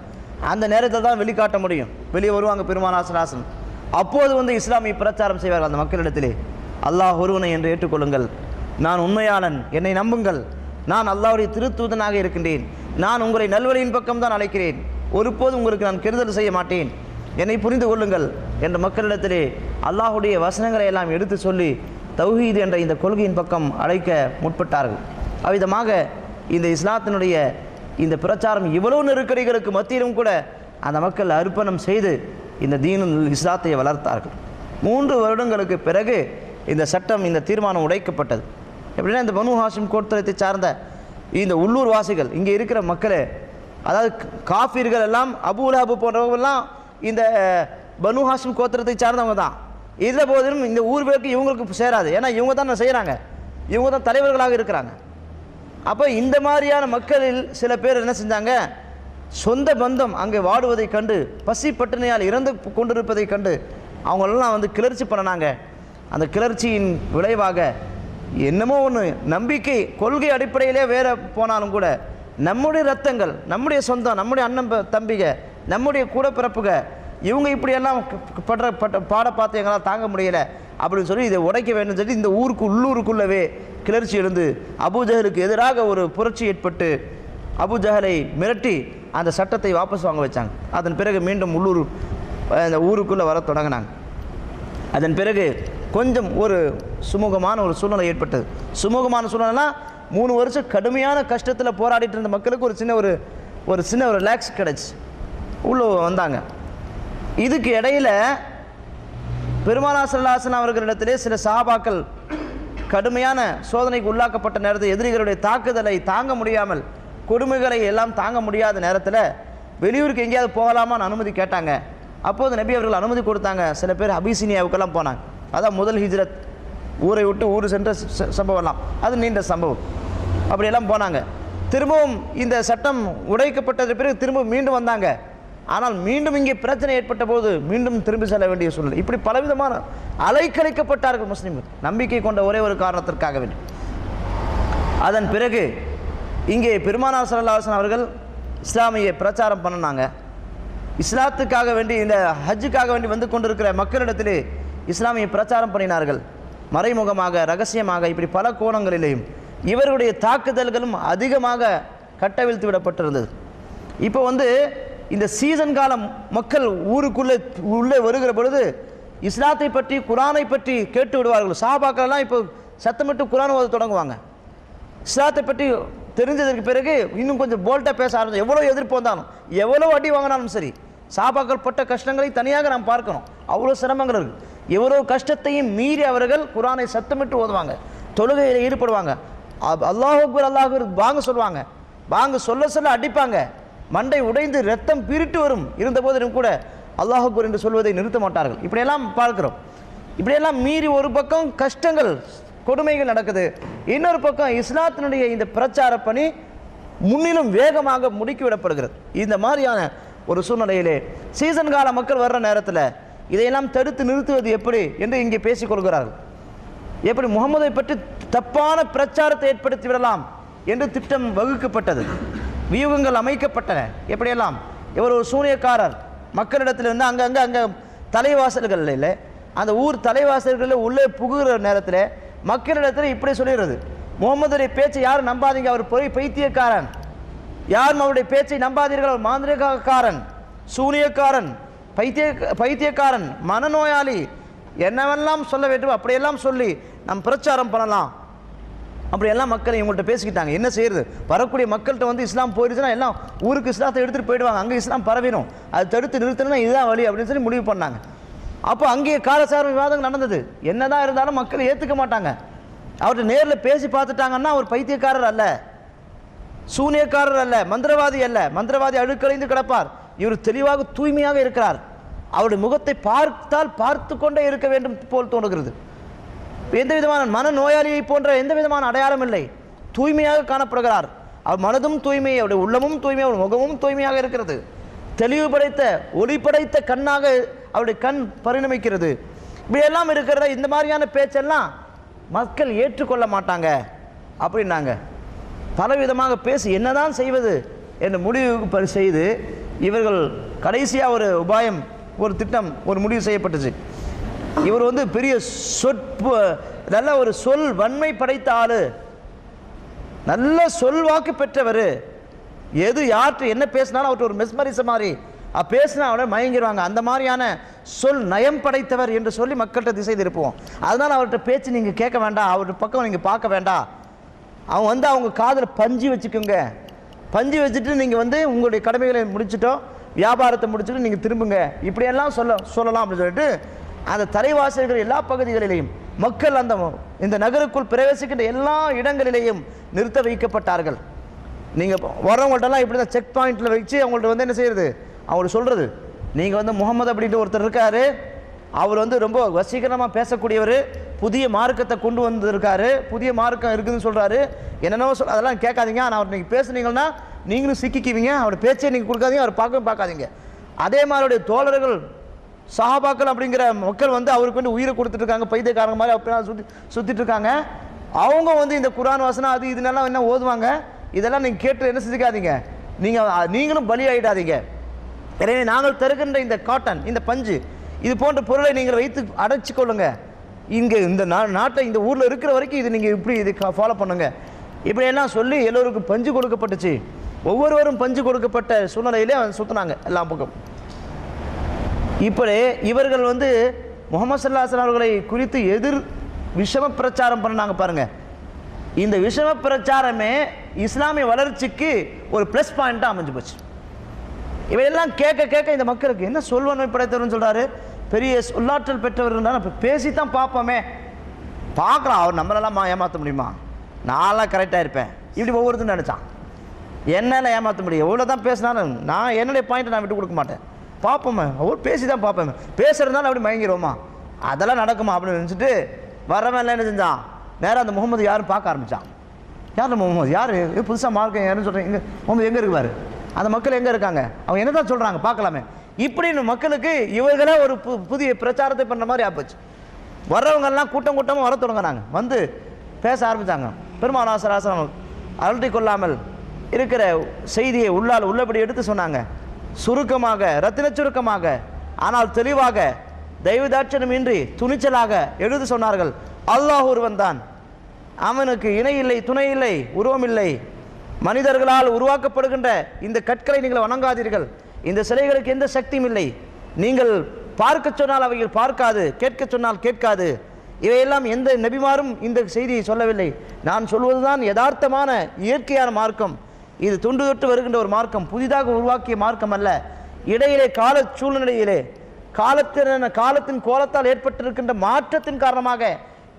அந்த நேரத்தில் தான் வெளிக்காட்ட முடியும், வெளியே வருவாங்க பெருமானாசன். அப்போது வந்து இஸ்லாமிய பிரச்சாரம் செய்வார்கள் அந்த மக்களிடத்திலே. அல்லாஹ் ஒருவனை என்று ஏற்றுக்கொள்ளுங்கள், நான் உண்மையாளன், என்னை நம்புங்கள், நான் அல்லாஹ்வுடைய திருத்தூதனாக இருக்கின்றேன், நான் உங்களை நல்வழியின் பக்கம் தான் அழைக்கிறேன், ஒருபோதும் உங்களுக்கு நான் கெடுதல் செய்ய மாட்டேன், என்னை புரிந்து கொள்ளுங்கள் என்ற மக்களிடத்திலே அல்லாஹ்வுடைய வசனங்களை எல்லாம் எடுத்து சொல்லி தௌஹீத் என்ற இந்த கொள்கையின் பக்கம் அழைக்க முற்பட்டார்கள். அவ்விதமாக இந்த இஸ்லாத்தினுடைய இந்த பிரச்சாரம் இவ்வளவு நெருக்கடிகளுக்கு மத்தியிலும் கூட அந்த மக்கள் அர்ப்பணம் செய்து இந்த தீனுல் இஸ்லாத்தை வளர்த்தார்கள். 3 வருடங்களுக்கு பிறகு இந்த சட்டம், இந்த தீர்மானம் உடைக்கப்பட்டது. எப்படின்னா இந்த பனு ஹாஷிம் கோத்திரத்தை சார்ந்த இந்த உள்ளூர் வாசிகள், இங்கே இருக்கிற மக்களே, அதாவது காஃபிர்கள் எல்லாம், அபூ லஹப் போன்றவங்கெல்லாம் இந்த பனு ஹாஷிம் கோத்திரத்தை சார்ந்தவங்க தான். இருந்த போதிலும் இந்த ஊர் பேருக்கு இவங்களுக்கு சேராது, ஏன்னா இவங்க தான் செய்கிறாங்க, இவங்க தான் தலைவர்களாக இருக்கிறாங்க. அப்போ இந்த மாதிரியான மக்களில் சில பேர் என்ன செஞ்சாங்க, சொந்த பந்தம் அங்கே வாடுவதை கண்டு, பசி பட்டினியால் இறந்து கொண்டிருப்பதை கண்டு அவங்களெல்லாம் வந்து கிளர்ச்சி பண்ணினாங்க. அந்த கிளர்ச்சியின் விளைவாக என்னமோ ஒன்று, நம்பிக்கை கொள்கை அடிப்படையிலே வேற போனாலும் கூட நம்முடைய ரத்தங்கள், நம்முடைய சொந்தம், நம்முடைய அண்ணன் தம்பிக, நம்முடைய கூட பிறப்புக, இவங்க இப்படியெல்லாம் பாட பார்த்து எங்களால் தாங்க முடியலை அப்படின்னு சொல்லி இதை உடைக்க வேண்டும் சொல்லி இந்த உள்ளூருக்குள்ளவே கிளர்ச்சி எழுந்து அபூஜஹலுக்கு எதிராக ஒரு புரட்சி ஏற்பட்டு அபூஜஹலை மிரட்டி அந்த சட்டத்தை வாபஸ் வாங்க வச்சாங்க. அதன் பிறகு மீண்டும் அந்த ஊருக்குள்ளே வர தொடங்கினாங்க. அதன் பிறகு கொஞ்சம் ஒரு சுமூகமான ஒரு சூழ்நிலை ஏற்பட்டது. சுமூகமான சூழ்நிலைனா 3 வருஷம் கடுமையான கஷ்டத்தில் போராடிட்டு இருந்த மக்களுக்கு ஒரு சின்ன ரிலாக்ஸ் கிடச்சி உள்ள வந்தாங்க. இதுக்கு இடையில் பெருமானார் ஸல்லல்லாஹு அலைஹி வஸல்லம் அவர்களிடத்திலே சில சஹாபாக்கள் கடுமையான சோதனைக்கு உள்ளாக்கப்பட்ட நேரத்தில், எதிரிகளுடைய தாக்குதலை தாங்க முடியாமல், கொடுமைகளை எல்லாம் தாங்க முடியாத நேரத்தில் வெளியூருக்கு எங்கேயாவது போகலாமான்னு அனுமதி கேட்டாங்க. அப்போது நபி அவர்கள் அனுமதி கொடுத்தாங்க. சில பேர் அபிசீனியாவுக்கெல்லாம் போனாங்க. அதான் முதல் ஹிஜ்ரத், ஊரை விட்டு ஊர் சென்ற சம்பவம்லாம், அது நீண்ட சம்பவம். அப்படியெல்லாம் போனாங்க. திரும்பவும் இந்த சட்டம் உடைக்கப்பட்டது பிறகு திரும்பவும் மீண்டும் வந்தாங்க. ஆனால் மீண்டும் இங்கே பிரச்சனை ஏற்பட்ட போது மீண்டும் திரும்பி செல்ல வேண்டிய சூழ்நிலை. இப்படி பலவிதமான அலைக்கழிக்கப்பட்டார்கள் முஸ்லிம்கள், நம்பிக்கை கொண்ட ஒரே ஒரு காரணத்திற்காக வேண்டி. அதன் பிறகு இங்கே பெருமானார் ஸல்லல்லாஹு அலைஹி வஸல்லம் அவர்கள் இஸ்லாமிய பிரச்சாரம் பண்ணினாங்க. இஸ்லாத்துக்காக வேண்டி, இந்த ஹஜ்ஜுக்காக வேண்டி வந்து கொண்டிருக்கிற மக்களிடத்திலே இஸ்லாமிய பிரச்சாரம் பண்ணினார்கள். மறைமுகமாக, ரகசியமாக, இப்படி பல கோணங்களிலேயும் இவருடைய தாக்குதல்களும் அதிகமாக கட்டவிழ்த்து விடப்பட்டிருந்தது. இப்போ வந்து இந்த சீசன் காலம் மக்கள் உள்ளே வருகிற பொழுது இஸ்லாத்தை பற்றி, குரானை பற்றி கேட்டு விடுவார்கள். சஹாபாக்கள் எல்லாம் இப்போ சத்தமிட்டு குரான் ஓத தொடங்குவாங்க. இஸ்லாத்தை பற்றி தெரிஞ்சதற்கு பிறகு இன்னும் கொஞ்சம் போல்ட்டாக பேச ஆரம்பிச்சு. எவ்வளோ எதிர்ப்பு வந்தாலும், எவ்வளோ அடி வாங்கினாலும் சரி, சஹாபாக்கள் பட்ட கஷ்டங்களை தனியாக நாம் பார்க்கணும். அவ்வளோ சிரமங்கள் இருக்குது. எவ்வளோ கஷ்டத்தையும் மீறி அவர்கள் குரானை சத்தமிட்டு ஓதுவாங்க, தொழுகையில் ஈடுபடுவாங்க. அல்லாஹ் அக்பர், அல்லாஹ் அக்பர் வாங்க சொல்லுவாங்க. வாங்க சொல்ல அடிப்பாங்க, மண்டை உடைந்து ரத்தம் பிரிட்டு வரும். இருந்தபோதிலும் கூட அல்லாஹ் அக்பர் என்று சொல்வதை நிறுத்த மாட்டார்கள். இப்படியெல்லாம் பார்க்கிறோம். இப்படியெல்லாம் மீறி ஒரு பக்கம் கஷ்டங்கள், கொடுமைகள் நடக்குது, இன்னொரு பக்கம் இஸ்லாத்தினுடைய இந்த பிரச்சார பணி முன்னிலும் வேகமாக முடுக்கிவிடப்படுகிறது. இந்த மாதிரியான ஒரு சூழ்நிலையிலே சீசன் கால மக்கள் வர்ற நேரத்தில் இதையெல்லாம் தடுத்து நிறுத்துவது எப்படி என்று இங்கே பேசிக்கொள்கிறார்கள். எப்படி முகமதை பற்றி தப்பான பிரச்சாரத்தை ஏற்படுத்தி விடலாம் என்று திட்டம் வகுக்கப்பட்டது, வியூகங்கள் அமைக்கப்பட்டன. எப்படியெல்லாம் இவர் ஒரு சூனியக்காரர் மக்களிடத்தில் வந்து அங்கே தலைவாசல்கள் இல்லை, அந்த ஊர் தலைவாசல்களில் உள்ளே புகுகிற நேரத்தில் மக்களிடத்தில் இப்படி சொல்லிடுறது, முகமதுடைய பேச்சை யாரும் நம்பாதீங்க, அவர் பைத்தியக்காரன், யாரும் அவருடைய பேச்சை நம்பாதீர்கள், அவர் மாந்திரிகக்காரன், சூனியக்காரன், பைத்தியக்காரன், மனநோயாளி, என்னவெல்லாம் சொல்ல வேண்டும் அப்படியெல்லாம் சொல்லி நாம் பிரச்சாரம் பண்ணலாம். அப்படியெல்லாம் மக்கள் இவங்கள்ட்ட பேசிக்கிட்டாங்க. என்ன செய்யறது? வரக்கூடிய மக்கள்கிட்ட வந்து இஸ்லாம் போயிடுச்சுன்னா எல்லாம் ஊருக்கு இஸ்லாத்தை எடுத்துகிட்டு போயிடுவாங்க, அங்கே இஸ்லாம் பரவிடும், அது தடுத்து நிறுத்தணும்னா இதுதான் வழி அப்படின்னு சொல்லி முடிவு பண்ணாங்க. அப்போ அங்கேயே காலசார விவாதங்கள் நடந்தது. என்னதான் இருந்தாலும் மக்கள் ஏற்றுக்க மாட்டாங்க. அவர்கிட்ட நேரில் பேசி பார்த்துட்டாங்கன்னா அவர் பைத்தியக்காரர் அல்ல, சூனியக்காரர் அல்ல, மந்திரவாதி அல்ல, மந்திரவாதி அழுக்கலைந்து கிடப்பார், இவர் தெளிவாக தூய்மையாக இருக்கிறார், அவருடைய முகத்தை பார்த்தால் பார்த்து கொண்டே இருக்க வேண்டும் போல் தோன்றுகிறது. எந்த விதமான மனநோயாளியை போன்ற எந்த விதமான அடையாளம் இல்லை, தூய்மையாக காணப்படுகிறார். அவர் மனதும் தூய்மை, அவருடைய உள்ளமும் தூய்மை, அவருடைய முகமும் தூய்மையாக இருக்கிறது, தெளிவு படைத்த ஒளி படைத்த கண்ணாக அவருடைய கண் பரிணமிக்கிறது. இப்படியெல்லாம் இருக்கிறத இந்த மாதிரியான பேச்செல்லாம் மக்கள் ஏற்றுக்கொள்ள மாட்டாங்க அப்படின்னாங்க. பலவிதமாக பேசி என்னதான் செய்வது என்று முடிவு செய்து இவர்கள் கடைசியாக ஒரு உபாயம், ஒரு திட்டம், ஒரு முடிவு செய்யப்பட்டுச்சு. இவர் வந்து பெரிய நல்ல ஒரு சொல் வன்மை படைத்த ஆளு, நல்ல சொல்வாக்கு பெற்றவர், எது யார்கிட்ட என்ன பேசினாலும் அவர்கிட்ட ஒரு மெஸ்மரிச மாதிரி பேசினா அவரை மயங்கிடுவாங்க, அந்த மாதிரியான சொல் நயம் படைத்தவர் என்று சொல்லி மக்கள்கிட்ட திசை திருப்புவோம். அதனால் அவர்கிட்ட பேச்சு நீங்கள் கேட்க வேண்டாம், அவர்கிட்ட பக்கம் நீங்கள் பார்க்க வேண்டாம், அவங்க வந்து அவங்க காதில் பஞ்சு வச்சுக்கோங்க, பஞ்சு வச்சுட்டு நீங்கள் வந்து உங்களுடைய கடமைகளை முடிச்சுட்டோ வியாபாரத்தை முடிச்சுட்டு நீங்கள் திரும்புங்க, இப்படியெல்லாம் சொல்லலாம் அப்படின்னு சொல்லிட்டு அந்த தலைவாசல்கள் எல்லா பகுதிகளிலேயும் மக்கள் இந்த நகருக்குள் பிரவேசிக்கின்ற எல்லா இடங்களிலேயும் நிறுத்த வைக்கப்பட்டார்கள். நீங்கள் வரவங்கள்ட்டெல்லாம் இப்படி தான் செக் பாயிண்டில் வச்சு அவங்கள்ட்ட வந்து என்ன செய்யறது, அவங்கள்ட்ட சொல்கிறது, நீங்கள் வந்து முகமது அப்படின்ட்டு ஒருத்தர் இருக்கார், அவர் வந்து ரொம்ப வசீகரமாக பேசக்கூடியவர், புதிய மார்க்கத்தை கொண்டு வந்திருக்காரு, புதிய மார்க்கம் இருக்குதுன்னு சொல்கிறாரு, என்னென்னவோ அதெல்லாம் கேட்காதீங்க, ஆனால் அவர் நீங்கள் பேசுனீங்கன்னா நீங்களும் சிக்கிக்குவீங்க, அவருடைய பேச்சை நீங்கள் கொடுக்காதீங்க, அவர் பார்க்காதீங்க. அதே மாதிரியுடைய தோழர்கள் சஹாபாக்கள் அப்படிங்கிற மக்கள் வந்து அவருக்கு வந்து உயிரை கொடுத்துட்டு இருக்காங்க, பைத்தியக்காரங்க மாதிரி அப்படி சுற்றிட்டு இருக்காங்க. அவங்க வந்து இந்த குரான் வசனம் அது இதெல்லாம் என்ன ஓதுவாங்க, இதெல்லாம் நீங்கள் கேட்டு என்ன செஞ்சுக்காதீங்க, நீங்களும் பலி ஆகிடாதீங்க. எனவே நாங்கள் தருகின்ற இந்த காட்டன், இந்த பஞ்சு, இது போன்ற பொருளை நீங்கள் வைத்து அடைச்சி கொள்ளுங்க, இங்கே இந்த நாட்டை இந்த ஊரில் இருக்கிற வரைக்கும் இது நீங்கள் இப்படி இது ஃபாலோ பண்ணுங்க, இப்படியெல்லாம் சொல்லி எல்லோருக்கும் பஞ்சு கொடுக்கப்பட்டுச்சு. ஒவ்வொருவரும் பஞ்சு கொடுக்கப்பட்ட சூழ்நிலையிலே அவன் சுற்றினாங்க எல்லா பக்கம். இப்படி இவர்கள் வந்து முகமது ஸல்லல்லாஹு அலைஹி வஸல்லம் அவர்களை குறித்து எதிர் விஷம பிரச்சாரம் பண்ணாங்க பாருங்க. இந்த விஷம பிரச்சாரமே இஸ்லாமிய வளர்ச்சிக்கு ஒரு ப்ளஸ் பாயிண்ட்டாக அமைஞ்சு போச்சு. இவையெல்லாம் கேட்க கேட்க இந்த மக்களுக்கு என்ன சொல்வன்மை படைத்தவர்னு சொல்கிறாரு, பெரிய சொல்லாற்றல் பெற்றவர்கள் பேசி தான் பார்ப்போமே, பார்க்கலாம் அவர் நம்மளெல்லாம் ஏமாற்ற முடியுமா, நான்லாம் கரெக்டாக இருப்பேன், இப்படி ஒவ்வொருத்தரும் நினச்சான். என்னால் ஏமாற்ற முடியும், எவ்வளோ தான் பேசினாலும் நான் என்னுடைய பாயிண்ட்டை நான் விட்டு கொடுக்க மாட்டேன், பார்ப்போமே அவர் பேசி தான் பார்ப்போமே, பேசுகிறதுனால அப்படி மயங்கிடுவோமா, அதெல்லாம் நடக்குமா அப்படின்னு நினச்சிட்டு வரவன் என்ன செஞ்சான், நேராக அந்த முகமது யாரும் பார்க்க ஆரம்பித்தான். யார் முகமது, யார் புதுசாக மார்க்கம் யாருன்னு சொல்கிறேன், இங்கே முகமது எங்கே இருக்குவார், அந்த மக்கள் எங்கே இருக்காங்க, அவங்க என்ன தான் சொல்கிறாங்க பார்க்கலாமே, இப்படின்னு மக்களுக்கு இவர்களே ஒரு புதிய பிரச்சாரத்தை பண்ணுற மாதிரி ஆப்போச்சு. வர்றவங்கெல்லாம் கூட்டம் கூட்டமாக வர தொடங்கினாங்க, வந்து பேச ஆரம்பித்தாங்க. பெருமானார் ஸல்லல்லாஹு அலைஹி வஸல்லம் அலட்டி கொள்ளாமல் இருக்கிற செய்தியை உள்ளபடி எடுத்து சொன்னாங்க, சுருக்கமாக, ரத்தின சுருக்கமாக, ஆனால் தெளிவாக, தெய்வதாட்சணமின்றி துணிச்சலாக எழுதி சொன்னார்கள். அல்லாஹ் ஒருவன் தான், அவனுக்கு இணை இல்லை, துணை இல்லை, உருவம் இல்லை. மனிதர்களால் உருவாக்கப்படுகின்ற இந்த கற்களை நீங்கள் வணங்காதீர்கள், இந்த சிலைகளுக்கு எந்த சக்தியும் இல்லை, நீங்கள் பார்க்க சொன்னால் அவைகள் பார்க்காது, கேட்க சொன்னால் கேட்காது. இவையெல்லாம் எந்த நபிமாரும் இந்த செய்தியை சொல்லவில்லை. நான் சொல்வதுதான் யதார்த்தமான இயற்கையான மார்க்கம். இது தொன்று தொட்டு வருகின்ற ஒரு மார்க்கம், புதிதாக உருவாக்கிய மார்க்கம் அல்ல. இடையிலே கால சூழ்நிலையிலே காலத்தின் கோலத்தால் ஏற்பட்டிருக்கின்ற மாற்றத்தின் காரணமாக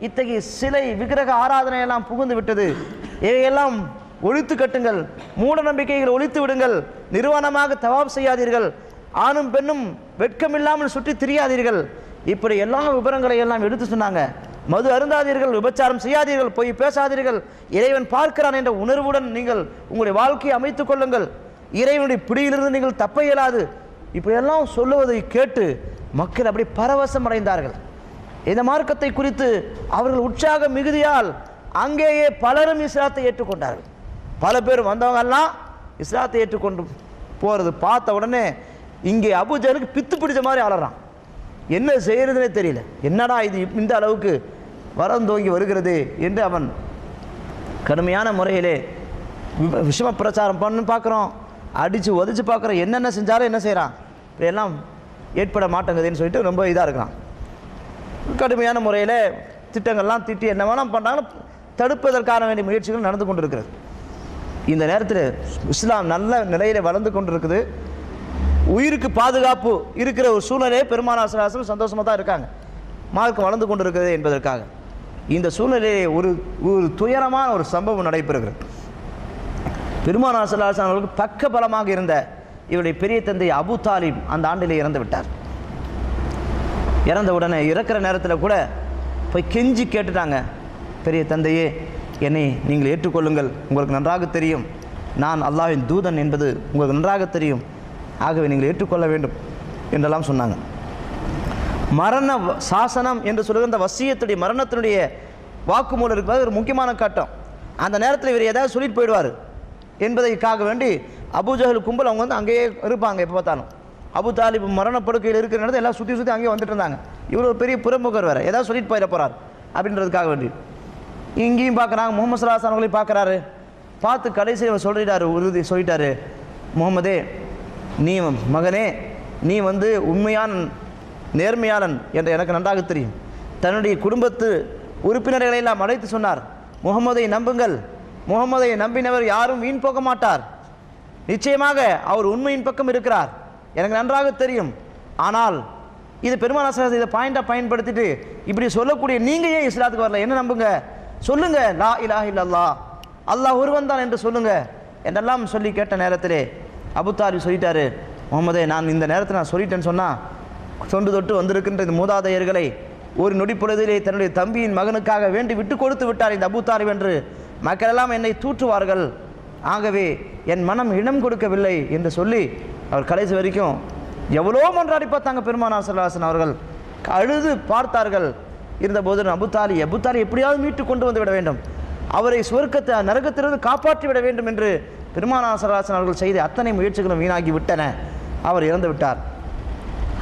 இத்தகைய சிலை விக்கிரக ஆராதனையெல்லாம் புகுந்து விட்டது. இவையெல்லாம் ஒழித்து கட்டுங்கள், மூட நம்பிக்கைகள் ஒழித்து விடுங்கள், நிர்வாணமாக தவாப் செய்யாதீர்கள், ஆணும் பெண்ணும் வெட்கமில்லாமல் சுற்றி திரியாதீர்கள், இப்படி எல்லா விவரங்களை எல்லாம் எடுத்து சொன்னாங்க. மது அருந்தாதீர்கள், விபச்சாரம் செய்யாதீர்கள், பொய் பேசாதீர்கள், இறைவன் பார்க்கிறான் என்ற உணர்வுடன் நீங்கள் உங்களுடைய வாழ்க்கையை அமைத்துக் கொள்ளுங்கள், இறைவனுடைய பிடியிலிருந்து நீங்கள் தப்ப இயலாது. இப்படியெல்லாம் சொல்லுவதை கேட்டு மக்கள் அப்படி பரவசம் அடைந்தார்கள். இந்த மார்க்கத்தை குறித்து அவர்கள் உற்சாக மிகுதியால் அங்கேயே பலரும் இஸ்லாத்தை ஏற்றுக்கொண்டார்கள். பல பேர் வந்தவங்கெல்லாம் இஸ்லாத்தை ஏற்றுக்கொண்டு போகிறது பார்த்த உடனே இங்கே அபூஜலுக்கு பித்து பிடிச்ச மாதிரி அலறான். என்ன செய்கிறதுனே தெரியல, என்னடா இது இந்த அளவுக்கு வரந்தோங்கி வருகிறது என்று அவன் கடுமையான முறையிலே விஷம பிரச்சாரம் பண்ணு பார்க்குறோம், அடித்து உதச்சி பார்க்குறோம், என்னென்ன செஞ்சாலும் என்ன செய்கிறான், இப்படியெல்லாம் ஏற்பட மாட்டேங்குதுன்னு சொல்லிட்டு ரொம்ப இதாக இருக்கிறான். கடுமையான முறையில் திட்டங்கள்லாம் திட்டி என்ன வேணாம் பண்ணுறாங்க, தடுப்பதற்கான வேண்டிய முயற்சிகள் நடந்து கொண்டு இருக்கிறது. இந்த நேரத்தில் இஸ்லாம் நல்ல நிலையில் வளர்ந்து கொண்டு இருக்குது, உயிருக்கு பாதுகாப்பு இருக்கிற ஒரு சூழ்நிலையை பெருமானார் ஸல்லல்லாஹு அலைஹி வஸல்லம் சந்தோஷமாக தான் இருக்காங்க, மார்க்கம் வளர்ந்து கொண்டு இருக்கிறது என்பதற்காக. இந்த சூழ்நிலையை ஒரு துயரமான ஒரு சம்பவம் நடைபெறுகிறது. பெருமானார் ஸல்லல்லாஹு அலைஹி வஸல்லம் அவர்களுக்கு பக்க பலமாக இருந்த இவருடைய பெரிய தந்தை அபூ தாலிப் அந்த ஆண்டிலே இறந்து விட்டார். இறந்த உடனே இறக்கிற நேரத்தில் கூட போய் கெஞ்சி கேட்டுட்டாங்க, பெரிய தந்தையே என்னை நீங்கள் ஏற்றுக்கொள்ளுங்கள், உங்களுக்கு நன்றாக தெரியும் நான் அல்லாஹ்வின் தூதன் என்பது உங்களுக்கு நன்றாக தெரியும், ஆகவே நீங்கள் ஏற்றுக்கொள்ள வேண்டும் என்றெல்லாம் சொன்னாங்க. மரண சாசனம் என்று சொல்லுகிற அந்த வசியத்துடைய மரணத்தினுடைய வாக்குமூலம் இருப்பது ஒரு முக்கியமான கட்டம். அந்த நேரத்தில் இவர் ஏதாவது சொல்லிட்டு போயிடுவார் என்பதற்காக வேண்டி அபூஜஹல் கும்பல் அவங்க வந்து அங்கேயே இருப்பாங்க. எப்போ பார்த்தாலும் அபூ தாலிப் மரணப்படுக்கையில் இருக்கிற நேரத்தில் எல்லாம் சுற்றி சுற்றி அங்கேயே வந்துட்டு இருந்தாங்க. இவர் ஒரு பெரிய புறமுகர் வேறு, ஏதாவது சொல்லிட்டு போயிட போகிறார் அப்படின்றதுக்காக வேண்டி இங்கேயும் பார்க்குறாங்க. முகமது ஸல்லல்லாஹு அலைஹி வஸல்லம் அவங்களையும் பார்க்குறாரு. பார்த்து கடைசியில் சொல்லிட்டாரு, உறுதி சொல்லிட்டாரு, முகமதே நீ மகனே நீ வந்து உண்மையான நேர்மையாளன் என்று எனக்கு நன்றாக தெரியும். தன்னுடைய குடும்பத்து உறுப்பினர்களை எல்லாம் அழைத்து சொன்னார், முகமதை நம்புங்கள், முகமதை நம்பினவர் யாரும் வீண் போக மாட்டார், நிச்சயமாக அவர் உண்மையின் பக்கம் இருக்கிறார், எனக்கு நன்றாக தெரியும். ஆனால் இது பெருமானார் ஸல்லல்லாஹு அலைஹி வஸல்லம் இதை பாயிண்டாக பயன்படுத்திட்டு இப்படி சொல்லக்கூடிய நீங்கள் ஏன் இஸ்லாத்துக்கு வரல, என்ன நம்புங்க, சொல்லுங்க லா இலாஹ இல்லல்லாஹ், அல்லாஹ் ஒருவன் தான் என்று சொல்லுங்க என்றெல்லாம் சொல்லி கேட்ட நேரத்திலே அபூ தாலிப் சொல்லிட்டாரு, முகமதே நான் இந்த நேரத்தில் நான் சொல்லிட்டேன்னு சொன்னால் தொண்டு தொட்டு வந்திருக்கின்ற இந்த மூதாதையர்களை ஒரு நொடி பொழுதிலே தன்னுடைய தம்பியின் மகனுக்காக வேண்டி விட்டு கொடுத்து விட்டார் இந்த அபூ தாலிப் என்று மக்களெல்லாம் என்னை தூற்றுவார்கள், ஆகவே என் மனம் இடம் கொடுக்கவில்லை என்று சொல்லி அவர் கடைசி வரைக்கும் எவ்வளோ மன்றாடி பார்த்தாங்க. பெருமானார் ஸல்லல்லாஹு அலைஹி வஸல்லம் அவர்கள் அழுது பார்த்தார்கள். இருந்தபோது அபூ தாலிப் எப்படியாவது மீட்டு கொண்டு வந்து விட வேண்டும், அவரை சுவர்க்கத்தை நரகத்திலிருந்து காப்பாற்றி விட வேண்டும் என்று பெருமானார் ஸல்லல்லாஹு அலைஹி வஸல்லம் அவர்கள் செய்த அத்தனை முயற்சிகளும் வீணாகி விட்டன. அவர் இறந்து விட்டார்.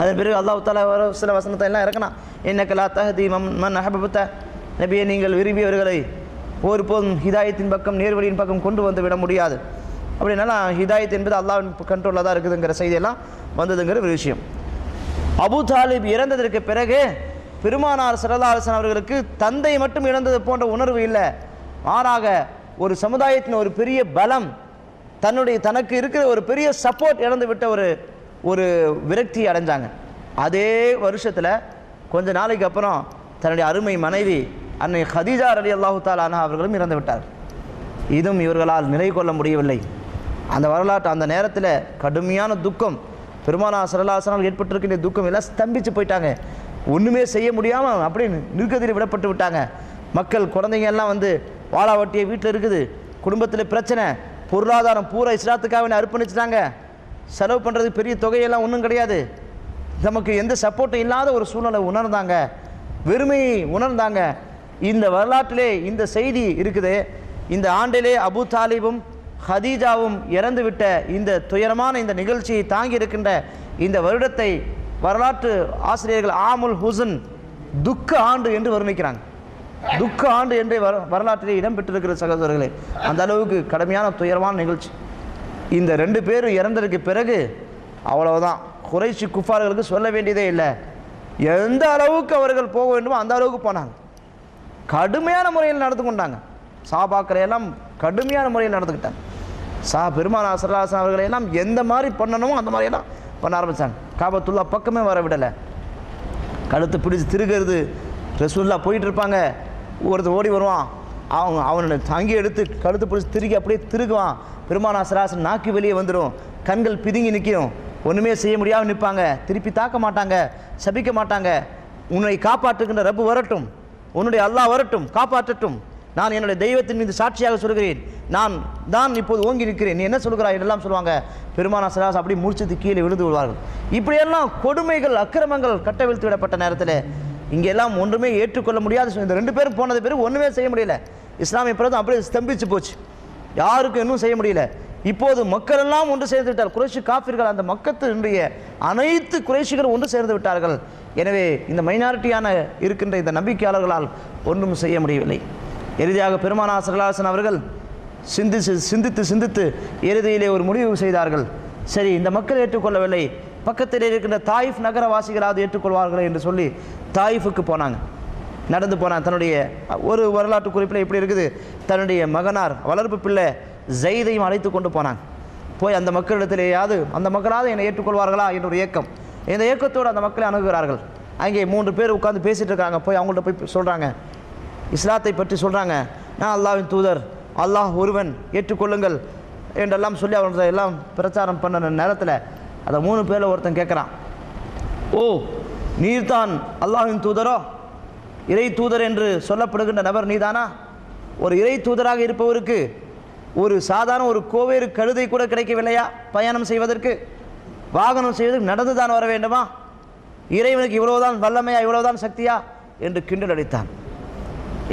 அதன் பிறகு அல்லாஹ் தஆலா சில வசனத்தை எல்லாம் இறக்கினா, இன்னக லா தஹ்தி மன் அஹ்பப்த, நபியே நீங்கள் விரும்பியவர்களை ஒருபோதும் ஹிதாயத்தின் பக்கம் நேர்வழியின் பக்கம் கொண்டு வந்து விட முடியாது. அப்படின்னால ஹிதாயத் என்பது அல்லாஹ்வின் கண்ட்ரோலில் தான் இருக்குதுங்கிற செய்தியெல்லாம் வந்ததுங்கிற ஒரு விஷயம். அபூ தாலிப் இறந்ததற்கு பிறகு பெருமானார் ஸல்லல்லாஹு அலைஹி வஸல்லம் அவர்களுக்கு தந்தை மட்டும் இழந்தது போன்ற உணர்வு இல்லை, மாறாக ஒரு சமுதாயத்தின் ஒரு பெரிய பலம், தனக்கு இருக்கிற ஒரு பெரிய சப்போர்ட் இழந்து விட்ட ஒரு விரக்தி அடைஞ்சாங்க. அதே வருஷத்தில் கொஞ்ச நாளைக்கு அப்புறம் தன்னுடைய அருமை மனைவி அன்னை ஹதீஜா ரலியல்லாஹு தஆலா அன்ஹா அவர்களும் இறந்து விட்டார். இதுவும் இவர்களால் நிலை கொள்ள முடியவில்லை. அந்த வரலாற்று அந்த நேரத்தில் கடுமையான துக்கம், பெருமானார் ஸல்லல்லாஹு அலைஹி வஸல்லம் ஏற்பட்டிருக்கின்ற துக்கம் எல்லாம் ஸ்தம்பிச்சு போயிட்டாங்க. ஒன்றுமே செய்ய முடியாமல் அப்படின்னு நிற்கதில் விடப்பட்டு விட்டாங்க. மக்கள் குழந்தைங்க எல்லாம் வந்து வாழாவட்டிய வீட்டில் இருக்குது, குடும்பத்தில் பிரச்சனை, பொருளாதாரம் பூரா இஸ்லாத்துக்காக அர்ப்பணிச்சிட்டாங்க, செலவு பண்ணுறது பெரிய தொகையெல்லாம் ஒன்றும் கிடையாது, நமக்கு எந்த சப்போர்ட்டும் இல்லாத ஒரு சூழ்நிலை உணர்ந்தாங்க, வெறுமையை உணர்ந்தாங்க. இந்த வரலாற்றிலே இந்த செய்தி இருக்குது. இந்த ஆண்டிலே அபு தாலிபும் ஹதீஜாவும் இறந்து விட்ட இந்த துயரமான இந்த நிகழ்ச்சியை தாங்கி இருக்கின்ற இந்த வருடத்தை வரலாற்று ஆசிரியர்கள் ஆமுல் ஹுசன், துக்க ஆண்டு என்று வர்ணிக்கிறாங்க. துக்க ஆண்டு என்று வரலாற்றிலே இடம்பெற்றிருக்கிற சகோதரர்களே, அந்த அளவுக்கு கடுமையான துயரமான நிகழ்ச்சி. இந்த 2 பேரும் இறந்ததுக்கு பிறகு அவ்வளவுதான், குறைஷி குஃபார்களுக்கு சொல்ல வேண்டியதே இல்லை. எந்த அளவுக்கு அவர்கள் போக வேண்டுமோ அந்த அளவுக்கு போனாங்க. கடுமையான முறையில் நடந்து கொண்டாங்க. சஹாபாக்களை எல்லாம் கடுமையான முறையில் நடந்துக்கிட்டாங்க. பெருமானார் ஸல்லல்லாஹு அலைஹி வஸல்லம் அவர்களை எல்லாம் எந்த மாதிரி பண்ணணுமோ அந்த மாதிரியெல்லாம் பண்ண ஆரம்பித்தாங்க. காபத்துல்லா பக்கமே வர விடலை. கழுத்து பிடிச்சி திருகிறது, ரசூலுல்லாஹ் போயிட்டு இருப்பாங்க, ஒருத்தர் ஓடி வருவான், அவனை தங்கி எடுத்து கழுத்து பிடிச்சி திருக்கி அப்படியே திருகுவான். பெருமானார் ஸல்லல்லாஹு அலைஹி வஸல்லம் நாக்கு வெளியே வந்துடும், கண்கள் பிதுங்கி நிற்கும், ஒன்றுமே செய்ய முடியாமல் நிற்பாங்க. திருப்பி தாக்க மாட்டாங்க, சபிக்க மாட்டாங்க. உன்னை காப்பாற்றுகின்ற ரப்பு வரட்டும், உன்னுடைய அல்லாஹ் வரட்டும், காப்பாற்றட்டும், நான் என்னுடைய தெய்வத்தின் மீது சாட்சியாக சொல்கிறேன், நான் தான் இப்போது ஓங்கி நிற்கிறேன், நீ என்ன சொல்கிறாய் எல்லாம் சொல்லுவாங்க. பெருமானார் ஸல்லல்லாஹு அலைஹி வஸல்லம் அப்படி முடிச்சது கீழே விழுந்து விடுவார்கள். இப்படியெல்லாம் கொடுமைகள் அக்கிரமங்கள் கட்டவிழ்த்து விடப்பட்ட நேரத்தில் இங்கெல்லாம் ஒன்றுமே ஏற்றுக்கொள்ள முடியாது. இந்த 2 பேரும் போனது பிறகு ஒன்றுமே செய்ய முடியல. இஸ்லாமிய பிரதம் அப்படியே ஸ்தம்பிச்சு போச்சு, யாருக்கும் இன்னும் செய்ய முடியல. இப்போது மக்கள் எல்லாம் ஒன்று சேர்ந்து விட்டார். குறைஷி காஃபிர்கள், அந்த மக்கத்தினுடைய அனைத்து குறைஷிகள் ஒன்று சேர்ந்து விட்டார்கள். எனவே இந்த மைனாரிட்டியான இருக்கின்ற இந்த நம்பிக்கையாளர்களால் ஒன்றும் செய்ய முடியவில்லை. இறுதியாக பெருமானார் ஸல்லல்லாஹு அலைஹி வஸல்லம் அவர்கள் சிந்தித்து இறுதியிலே ஒரு முடிவு செய்தார்கள். சரி, இந்த மக்கள் ஏற்றுக்கொள்ளவில்லை, பக்கத்தில் இருக்கின்ற தாயிஃப் நகரவாசிகளாவது ஏற்றுக்கொள்வார்கள் என்று சொல்லி தாயிஃபுக்கு போனாங்க. நடந்து போனாங்க. தன்னுடைய ஒரு வரலாற்று குறிப்பில் எப்படி இருக்குது, தன்னுடைய மகனார் வளர்ப்பு பிள்ளை ஜெயிதையும் அழைத்து கொண்டு போனாங்க. போய் அந்த மக்களிடத்திலேயாவது அந்த மக்களாவது என்னை ஏற்றுக்கொள்வார்களா என்ற ஒரு ஏக்கம், இந்த ஏக்கத்தோடு அந்த மக்களை அணுகுகிறார்கள். அங்கே 3 பேர் உட்கார்ந்து பேசிகிட்டு இருக்காங்க. போய் அவங்கள்ட்ட போய் சொல்கிறாங்க, இஸ்லாத்தை பற்றி சொல்கிறாங்க. நான் அல்லாஹ்வின் தூதர், அல்லாஹ் ஒருவன், ஏற்றுக்கொள்ளுங்கள் என்றெல்லாம் சொல்லி அவர்களை எல்லாம் பிரச்சாரம் பண்ண நேரத்தில் அதை 3 பேரில் ஒருத்தன் கேட்குறான், ஓ நீர்தான் அல்லாஹ்வின் தூதரோ, இறை தூதர் என்று சொல்லப்படுகின்ற நபர் நீதானா? ஒரு இறை தூதராக இருப்பவருக்கு ஒரு சாதாரண ஒரு கோவேறு கழுதை கூட கிடைக்கவில்லையா பயணம் செய்வதற்கு? வாகனம் செய்வதற்கு நடந்து தான் வர வேண்டுமா? இறைவனுக்கு இவ்வளவுதான் வல்லமையா, இவ்வளவுதான் சக்தியா என்று கிண்டல் அடித்தான்.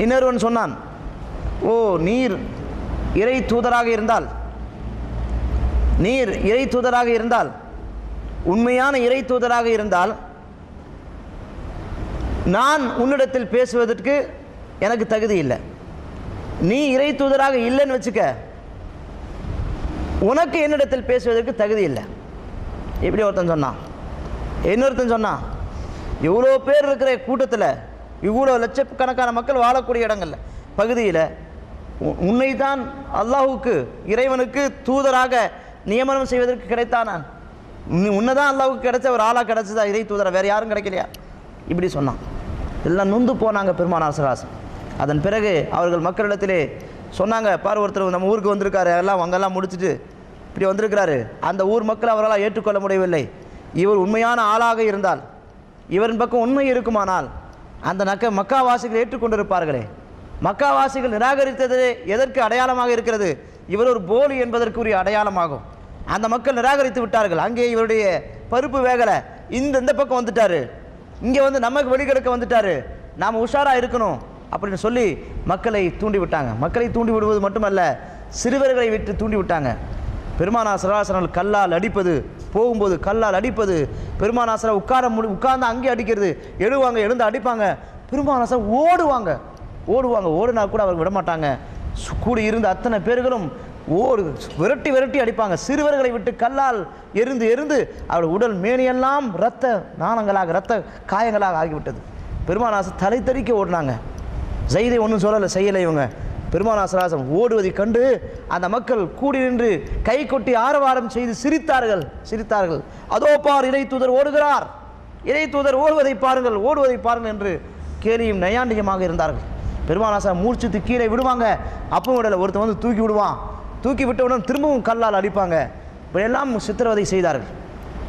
இன்னொருவன் சொன்னான், ஓ நீர் இறை தூதராக இருந்தால் உண்மையான இறை தூதராக இருந்தால் நான் உன்னிடத்தில் பேசுவதற்கு எனக்கு தகுதி இல்லை. நீ இறை தூதராக இல்லைன்னு வச்சுக்க, உனக்கு என்னிடத்தில் பேசுவதற்கு தகுதி இல்லை. இப்படி ஒருத்தன் சொன்னான். இன்னொருத்தன் சொன்னான், இவ்வளோ பேர் இருக்கிற கூட்டத்தில், இவ்வளோ லட்சக்கணக்கான மக்கள் வாழக்கூடிய இடங்கள்ல பகுதியில் உன்னை தான் அல்லாஹுக்கு, இறைவனுக்கு தூதராக நியமனம் செய்வதற்கு கிடைத்தானா? உன்னைதான் அல்லாஹுக்கு கிடைச்ச ஒரு ஆளாக கிடைச்சதா இறை தூதரா? வேறு யாரும் கிடைக்கலையா? இப்படி சொன்னான். எல்லாம் நொந்து போனாங்க பெருமானார் ஸல்லல்லாஹு அலைஹி வஸல்லம். அதன் பிறகு அவர்கள் மக்களிடத்திலே சொன்னாங்க, பார் ஒருத்தர் நம்ம ஊருக்கு வந்திருக்காரு, எல்லாம் அங்கெல்லாம் முடிச்சுட்டு இப்படி வந்திருக்கிறாரு. அந்த ஊர் மக்கள் அவர்களால் ஏற்றுக்கொள்ள முடியவில்லை. இவர் உண்மையான ஆளாக இருந்தால், இவரின் பக்கம் உண்மை இருக்குமானால் அந்த மக்காவாசிகள் ஏற்றுக்கொண்டிருப்பார்களே. மக்காவாசிகள் நிராகரித்தது எதற்கு அடையாளமாக இருக்கிறது? இவர் ஒரு போலி என்பதற்குரிய அடையாளமாகும். அந்த மக்கள் நிராகரித்து விட்டார்கள். அங்கே இவருடைய பருப்பு வேகலை, இந்த பக்கம் வந்துட்டாரு, இங்கே வந்து நமக்கு வெளிக்கெடுக்க வந்துட்டாரு, நாம் உஷாராக இருக்கணும் அப்படின்னு சொல்லி மக்களை தூண்டி விட்டாங்க. மக்களை தூண்டி விடுவது மட்டுமல்ல, சிறுவர்களை விட்டு தூண்டி விட்டாங்க. பெருமானார் ஸல்லல்லாஹு அலைஹி வஸல்லம் கல்லால் அடிப்பது, போகும்போது கல்லால் அடிப்பது, பெருமானார் ஸல்லல்லாஹு உட்கார்ந்து அங்கே அடிக்கிறது, எழுந்து அடிப்பாங்க. பெருமானார் ஸல்லல்லாஹு ஓடுவாங்க, ஓடுனா கூட அவர் விடமாட்டாங்க. கூடி இருந்த அத்தனை பேர்களும் விரட்டி அடிப்பாங்க. சிறுவர்களை விட்டு கல்லால் எரிந்து அவர் உடல் மேனியெல்லாம் இரத்த நாணங்களாக, இரத்த காயங்களாக ஆகிவிட்டது. பெருமானார் தலை தெறிக்க ஓடினாங்க. ஸைதை ஒன்றும் சொல்லலை, செய்யலை. இவங்க பெருமானார் ஸல்லல்லாஹு அலைஹி வஸல்லம் ஓடுவதை கண்டு அந்த மக்கள் கூடி நின்று கை கொட்டி ஆரவாரம் செய்து சிரித்தார்கள். அதோ பார், இறை தூதர் ஓடுகிறார், இறை தூதர் ஓடுவதை பாருங்கள் என்று கேலியும் நையாண்டியமாக இருந்தார்கள். பெருமானார் ஸல்லல்லாஹு அலைஹி வஸல்லம் மூர்ச்சித்து கீழே விடுவாங்க. அப்போ உடல ஒருத்தன் வந்து தூக்கி விடுவான். தூக்கி விட்டவுடன் திரும்பவும் கல்லால் அடிப்பாங்க. இப்படியெல்லாம் சித்திரவதை செய்தார்கள்.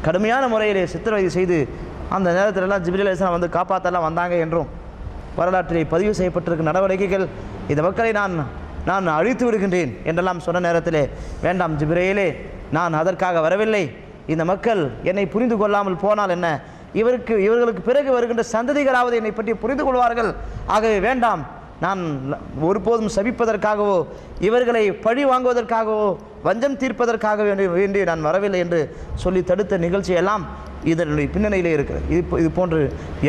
கடுமையான முறையிலே சித்திரவதை செய்து அந்த நேரத்திலெல்லாம் ஜிப்ரீல் அலைஹிஸ்ஸலாம் வந்து காப்பாற்றலாம் வந்தாங்க என்றும் வரலாற்றிலே பதிவு செய்யப்பட்டிருக்கும் நடவடிக்கைகள். இந்த மக்களை நான் அழித்து விடுகின்றேன் என்றெல்லாம் சொன்ன நேரத்திலே, வேண்டாம் ஜிப்ரீலே, நான் அதற்காக வரவில்லை. இந்த மக்கள் என்னை புரிந்து கொள்ளாமல் போனால் என்ன, இவர்களுக்கு பிறகு வருகின்ற சந்ததிகளாவது என்னை பற்றி புரிந்து கொள்வார்கள். ஆகவே வேண்டாம், நான் ஒருபோதும் சபிப்பதற்காகவோ இவர்களை பழி வாங்குவதற்காகவோ வஞ்சம் தீர்ப்பதற்காக வேண்டி நான் வரவில்லை என்று சொல்லி தடுத்த நிகழ்ச்சியெல்லாம் இதனுடைய பின்னணியிலே இருக்கிறது. இது போன்று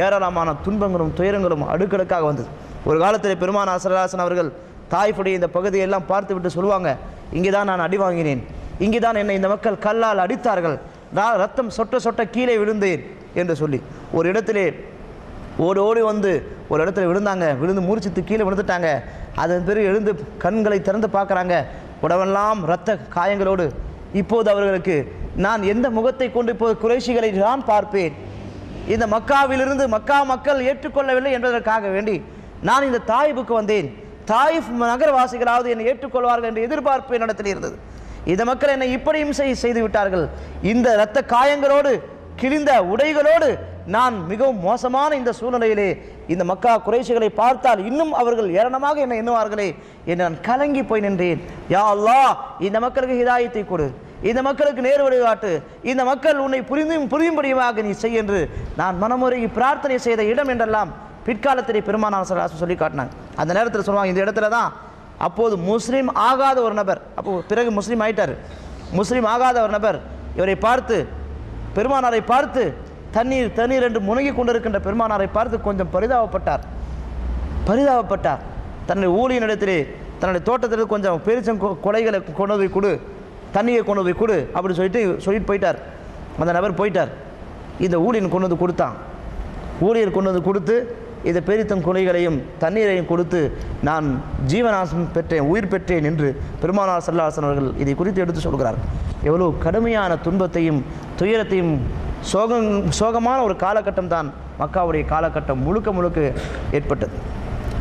ஏராளமான துன்பங்களும் துயரங்களும் அடுக்கடுக்காக வந்தது. ஒரு காலத்தில் பெருமானார் ஸல்லல்லாஹு அலைஹி வஸல்லம் அவர்கள் தாயிஃபுடைய இந்த பகுதியெல்லாம் பார்த்து விட்டு சொல்லுவாங்க, இங்கே தான் நான் அடி வாங்கினேன், இங்கே தான் என்னை இந்த மக்கள் கல்லால் அடித்தார்கள், நான் ரத்தம் சொட்ட கீழே விழுந்தேன் என்று சொல்லி ஒரு இடத்திலே ஓடி வந்து ஒரு இடத்துல விழுந்தாங்க. விழுந்து மூர்ச்சித்து கீழே விழுந்துட்டாங்க. அதன் பிறகு எழுந்து கண்களை திறந்து பார்க்குறாங்க, உடவெல்லாம் இரத்த காயங்களோடு. இப்போது அவர்களுக்கு நான் எந்த முகத்தை கொண்டு இப்போது குறைஷிகளை நான் பார்ப்பேன், இந்த மக்காவிலிருந்து மக்கா மக்கள் ஏற்றுக்கொள்ளவில்லை என்பதற்காக வேண்டி நான் இந்த தாயிஃபுக்கு வந்தேன், தாயிஃப் நகரவாசிகளாவது என்னை ஏற்றுக்கொள்வார்கள் என்று எதிர்பார்ப்பு என்னிடத்தில் இருந்தது. இந்த மக்கள் என்னை இப்படியும் செய்து விட்டார்கள். இந்த இரத்த காயங்களோடு கிழிந்த உடைகளோடு நான் மிகவும் மோசமான இந்த சூழ்நிலையிலே இந்த மக்கா குறைஷிகளை பார்த்தால் இன்னும் அவர்கள் ஏளனமாக என்னை எண்ணுவார்களே என்று நான் கலங்கி போய் நின்றேன். யா அல்லாஹ், இந்த மக்களுக்கு ஹிதாயத்தை கொடு, இந்த மக்களுக்கு நேர் வழி காட்டு, இந்த மக்கள் உன்னை புரியும்படியாக நீ செய் என்று நான் மனமுறையை பிரார்த்தனை செய்த இடம் என்றெல்லாம் பிற்காலத்திலே பெருமானார் ஸல்லல்லாஹு அலைஹி வஸல்லம் சொல்லி காட்டினாங்க. அந்த நேரத்தில் சொல்லுவாங்க, இந்த இடத்துல தான் அப்போது முஸ்லீம் ஆகாத ஒரு நபர், அப்போ பிறகு முஸ்லீம் ஆயிட்டார், முஸ்லீம் ஆகாத ஒரு நபர் இவரை பார்த்து, பெருமானாரை பார்த்து தண்ணீர் என்று முனகி கொண்டிருக்கின்ற பெருமானாரை பார்த்து கொஞ்சம் பரிதாபப்பட்டார். தன்னுடைய ஊழியனிடத்திலே தன்னுடைய தோட்டத்திற்கு கொஞ்சம் பெருச்சம் கொடைகளை கொண்டு போய் கொடு, தண்ணியை கொண்டு போய் கொடு அப்படி சொல்லிட்டு போயிட்டார். அந்த நபர் போயிட்டார். இந்த ஊழியன் கொண்டு வந்து கொடுத்தான். ஊழியர் கொண்டு வந்து கொடுத்து இந்த பெரித்தம் கொலைகளையும் தண்ணீரையும் கொடுத்து நான் ஜீவநாசம் பெற்றேன், உயிர் பெற்றேன் என்று பெருமானார் ஸல்லல்லாஹு அலைஹி வஸல்லம் அவர்கள் இதை குறித்து எடுத்து சொல்கிறார். எவ்வளோ கடுமையான துன்பத்தையும் துயரத்தையும் சோகமான ஒரு காலகட்டம் தான் மக்காவுடைய காலகட்டம் முழுக்க ஏற்பட்டது.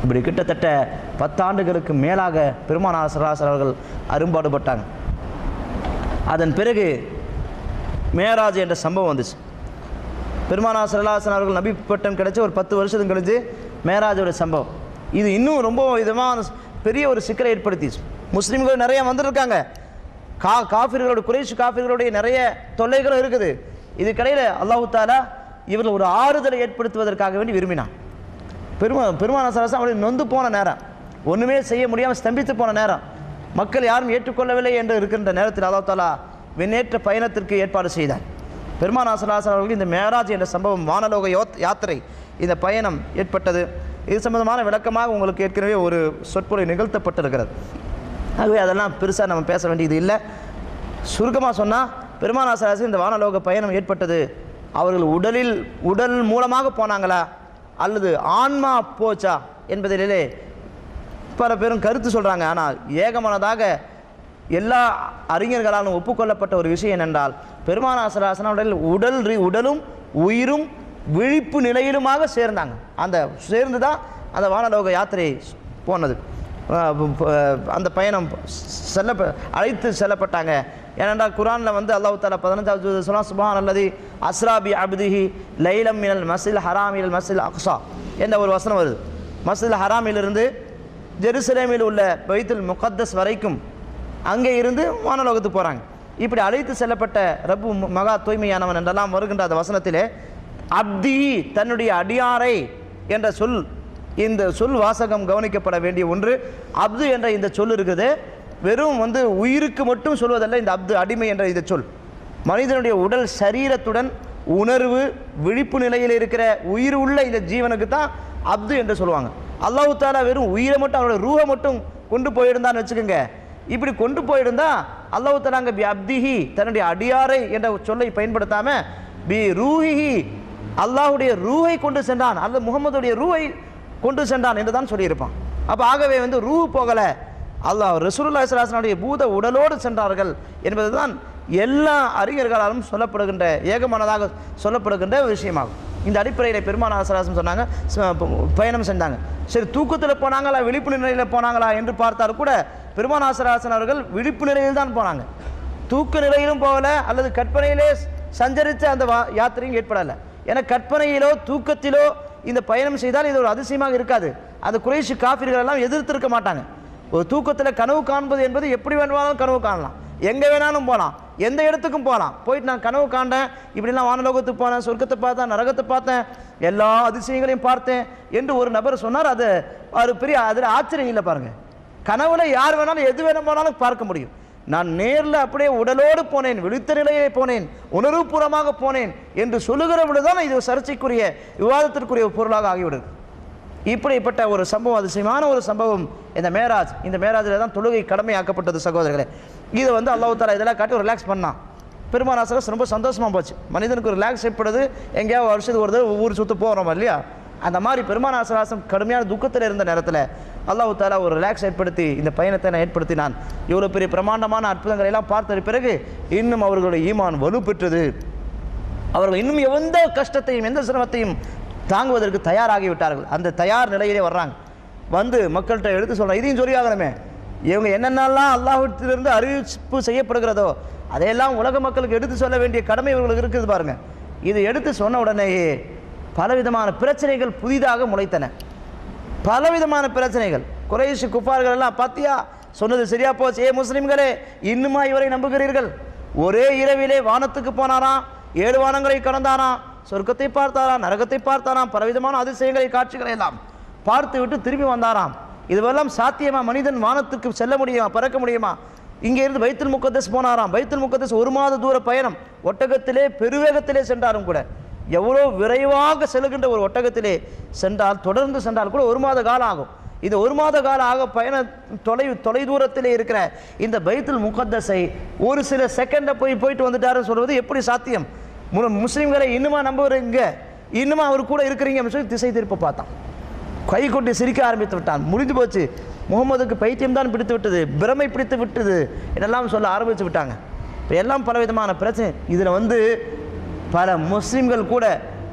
இப்படி கிட்டத்தட்ட 10 ஆண்டுகளுக்கு மேலாக பெருமானார் ஸல்லல்லாஹு அலைஹி வஸல்லம் அவர்கள் அரும்பாடுபட்டாங்க. அதன் பிறகு மேராஜ் என்ற சம்பவம் வந்துச்சு. பெருமானார் ஸல்லல்லாஹு அலைஹி வஸல்லம் அவர்கள் நபி பட்டம் கிடைச்சி ஒரு 10 வருஷத்துக்கு கழிச்சு மேராஜோட சம்பவம். இது இன்னும் ரொம்ப விதமான பெரிய ஒரு சிக்கலை ஏற்படுத்திச்சு. முஸ்லீம்கள் நிறைய வந்துருக்காங்க, காஃபிர்களோட குறைஷ் காஃபிர்களுடைய நிறைய தொல்லைகளும் இருக்குது. இதுக்கடையில் அல்லாஹு தாலா இவர்கள் ஒரு ஆறுதலை ஏற்படுத்துவதற்காக வேண்டி விரும்பினான். பெருமானார் ஸல்லல்லாஹு அலைஹி வஸல்லம் அவர்கள் நொந்து போன நேரம், ஒன்றுமே செய்ய முடியாமல் ஸ்தம்பித்து போன நேரம், மக்கள் யாரும் ஏற்றுக்கொள்ளவில்லை என்று இருக்கின்ற நேரத்தில் அல்லாஹ் தாலா விண்ணேற்ற பயணத்திற்கு ஏற்பாடு செய்தார். பெருமானார் ஸல்லல்லாஹு அலைஹி வஸல்லம் அவர்கள் இந்த மேராஜ் என்ற சம்பவம், வானலோக யாத்திரை, இந்த பயணம் ஏற்பட்டது. இது சம்பந்தமான விளக்கமாக உங்களுக்கு ஏற்கனவே ஒரு சொற்பொழிவு நிகழ்த்தப்பட்டிருக்கிறது. ஆகவே அதெல்லாம் பெருசாக நம்ம பேச வேண்டியது இல்லை. சுருக்கமாக சொன்னால் பெருமானார் ஸல்லல்லாஹு அலைஹி வஸல்லம் இந்த வானலோக பயணம் ஏற்பட்டது அவர்கள் உடல் மூலமாக போனாங்களா அல்லது ஆன்மா போச்சா என்பதிலே பல பேரும் கருத்து சொல்கிறாங்க. ஆனால் ஏகமானதாக எல்லா அறிஞர்களாலும் ஒப்புக்கொள்ளப்பட்ட ஒரு விஷயம் என்னென்றால் பெருமானார் ஸல்லல்லாஹு அலைஹி வஸல்லம் உடலும் உயிரும் விழிப்பு நிலையிலுமாக சேர்ந்தாங்க. அந்த சேர்ந்து தான் அந்த வானலோக யாத்திரை போனது. அந்த பயணம் அழைத்து செல்லப்பட்டாங்க. ஏனென்றால் குர்ஆனில் வந்து அல்லாஹ் தஆலா 15வது சொல்றான், சுப்ஹானல்லதி அஸ்ரா பி அப்திஹி லைலம் மினல் மஸ்ஜில் ஹராம் இலல் மஸ்ஜில் அக்ஸா என்ற ஒரு வசனம் வருது. மஸ்ஜில் ஹராமிலிருந்து ஜெருசலேமில் உள்ள பைத்துல் முகத்தஸ் வரைக்கும் அங்கே இருந்து வானலோகத்துக்கு போகிறாங்க. இப்படி அழைத்து செல்லப்பட்ட ரப்பு மகா தூய்மையானவன் என்றெல்லாம் வருகின்ற அந்த வசனத்திலே அப்தி தன்னுடைய அடியாரை என்ற சொல், இந்த சொல் வாசகம் கவனிக்கப்பட வேண்டிய ஒன்று. அப்து என்ற இந்த சொல் இருக்குது, வெறும் வந்து உயிருக்கு மட்டும் சொல்வதல்ல. இந்த அப்து அடிமை என்ற இந்த சொல் மனிதனுடைய உடல் சரீரத்துடன் உணர்வு விழிப்பு நிலையில் இருக்கிற உயிர் உள்ள இந்த ஜீவனுக்கு தான் அப்து என்று சொல்லுவாங்க. அல்லாஹ் தஆலா வெறும் உயிரை மட்டும் அவருடைய ரூஹை மட்டும் கொண்டு போயிருந்தான்னு வச்சுக்கோங்க. இப்படி கொண்டு போயிருந்தா அல்லாஹ் தஆலா பி அப்திஹி தன்னுடைய அடியாரை என்ற சொல்லை பயன்படுத்தாம பி ரூஹிஹி அல்லாஹ்வுடைய ரூஹை கொண்டு சென்றான், அல்லது முகமதுடைய ரூஹை கொண்டு சென்றான் என்று தான் சொல்லியிருப்பான். அப்போ ஆகவே ரூஹ் போகலை, அல்லாஹ் ரசூலுல்லாஹி ஸல்லல்லாஹு அலைஹி வஸல்லம் பூத உடலோடு சென்றார்கள் என்பது தான் எல்லா அறிஞர்களாலும் சொல்லப்படுகின்ற ஏகமானதாக சொல்லப்படுகின்ற விஷயமாகும். இந்த அடிப்படையில் பெருமானார் ஸல்லல்லாஹு அலைஹி வஸல்லம் சொன்னாங்க, பயணம் செஞ்சாங்க. சரி, தூக்கத்தில் போனாங்களா விழிப்பு நிலையில் போனாங்களா என்று பார்த்தால் கூட பெருமானார் ஸல்லல்லாஹு அலைஹி வஸல்லம் அவர்கள் விழிப்பு நிலையில் தான் போனாங்க. தூக்க நிலையிலும் போகலை, அல்லது கற்பனையிலே சஞ்சரித்த அந்த யாத்திரையும் ஏற்படலை. ஏன்னா கற்பனையிலோ தூக்கத்திலோ இந்த பயணம் செய்தால் இது ஒரு அதிசயமாக இருக்காது. அந்த குறைஷி காஃபிர்கள் எல்லாம் எதிர்த்திருக்க மாட்டாங்க. ஒரு தூக்கத்தில் கனவு காண்பது என்பது எப்படி வேணுமானாலும் கனவு காணலாம், எங்கே வேணாலும் போகலாம், எந்த இடத்துக்கும் போகலாம். போயிட்டு நான் கனவு காண்டேன், இப்படிலாம் வானலோகத்துக்கு போனேன், சொர்க்கத்தை பார்த்தேன், நரகத்தை பார்த்தேன், எல்லா அதிசயங்களையும் பார்த்தேன் என்று ஒரு நபர் சொன்னார். அது ஒரு பெரிய அதில் ஆச்சரியம் இல்லை பாருங்க. கனவுல யார் வேணாலும் எது வேணுமானாலும் பார்க்க முடியும். நான் நேரில் அப்படியே உடலோடு போனேன், விழித்த நிலையிலே போனேன், உணர்வுபூர்வமாக போனேன் என்று சொல்லுகிற பொழுதுதான் இது சர்ச்சைக்குரிய விவாதத்திற்குரிய பொருளாக ஆகிவிடுது. இப்படிப்பட்ட ஒரு சம்பவம், அதிசயமான ஒரு சம்பவம் இந்த மேராஜ். இந்த மேராஜில் தான் தொழுகை கடமையாக்கப்பட்டது சகோதரர்களே. இதை அல்லாஹ் தஆலா இதெல்லாம் காட்டி ரிலாக்ஸ் பண்ணான். பெருமானார் ஸல்லல்லாஹு அலைஹி வஸல்லம் ரொம்ப சந்தோஷமாக போச்சு. மனிதனுக்கு ஒரு ரிலாக்ஸ் ஏற்படுது, எங்கேயாவது வருஷத்துக்கு ஒரு தடவை ஊர் சுற்று போகிறோம் இல்லையா, அந்த மாதிரி பெருமானார் ஸல்லல்லாஹு அலைஹி வஸல்லம் கடுமையான துக்கத்தில் இருந்த நேரத்தில் அல்லாஹ் தஆலா ஒரு ரிலாக்ஸ் ஏற்படுத்தி இந்த பயணத்தை நான் ஏற்படுத்தினான். இவ்வளோ பெரிய பிரமாண்டமான அற்புதங்களை எல்லாம் பார்த்த பிறகு இன்னும் அவர்களுடைய ஈமான் வலுப்பெற்றது. அவர்கள் இன்னும் எந்த கஷ்டத்தையும் எந்த சிரமத்தையும் தாங்குவதற்கு தயாராகிவிட்டார்கள். அந்த தயார் நிலையிலே வர்றாங்க. மக்கள்கிட்ட எடுத்து சொல்கிறாங்க, இதையும் சொல்லி ஆகணுமே, இவங்க என்னென்னலாம் அல்லாஹ்விடத்திலிருந்து அறிவிப்பு செய்யப்படுகிறதோ அதையெல்லாம் உலக மக்களுக்கு எடுத்து சொல்ல வேண்டிய கடமை இவர்களுக்கு இருக்குது பாருங்க. இது எடுத்து சொன்ன உடனேயே பலவிதமான பிரச்சனைகள் புதிதாக முளைத்தன. பலவிதமான பிரச்சனைகள். குறைஷ் குஃபார்கள் எல்லாம் பாத்தியா சொன்னது சரியா போச்சு, ஏ முஸ்லிம்களே இன்னுமா இவரை நம்புகிறீர்கள்? ஒரே இரவிலே வானத்துக்கு போனாராம், 7 வானங்களை கடந்தாராம், சொர்க்கத்தை பார்த்தாராம், நரகத்தை பார்த்தாராம், பலவிதமான அதிசயங்களை காட்சிகளை எல்லாம் பார்த்து விட்டு திரும்பி வந்தாராம். இதுவெல்லாம் சாத்தியமா? மனிதன் வானத்துக்கு செல்ல முடியுமா, பறக்க முடியுமா? இங்கே இருந்து பைத்துல் முக்கத்தஸ் போனாராம். பைத்துல் முக்கத்தஸ் 1 மாத தூர பயணம், ஒட்டகத்திலே பெருவேகத்திலே சென்றாரும் கூட. எவ்வளோ விரைவாக செல்கின்ற ஒரு ஒட்டகத்திலே சென்றால், தொடர்ந்து சென்றால் கூட 1 மாத காலம் ஆகும். இது 1 மாத கால ஆக பயண தொலை தூரத்திலே இருக்கிற இந்த பைத்துல் முகத்தஸை ஒரு சில செகண்டை போயிட்டு வந்துட்டாருன்னு சொல்வது எப்படி சாத்தியம்? முஸ்லீம்களை இன்னுமா நம்புறீங்க, இன்னுமா அவர் கூட இருக்கிறீங்க அப்படின்னு சொல்லி திசை திருப்ப பார்த்தான். கை கொண்டு சிரிக்க ஆரம்பித்து விட்டான். முடிந்து போச்சு, முகமதுக்கு பைத்தியம் தான் பிடித்து விட்டது, பிரமை பிடித்து விட்டது இதெல்லாம் சொல்ல ஆரம்பித்து விட்டாங்க. இப்போ எல்லாம் பலவிதமான பிரச்சனை. இதில் பல முஸ்லீம்கள் கூட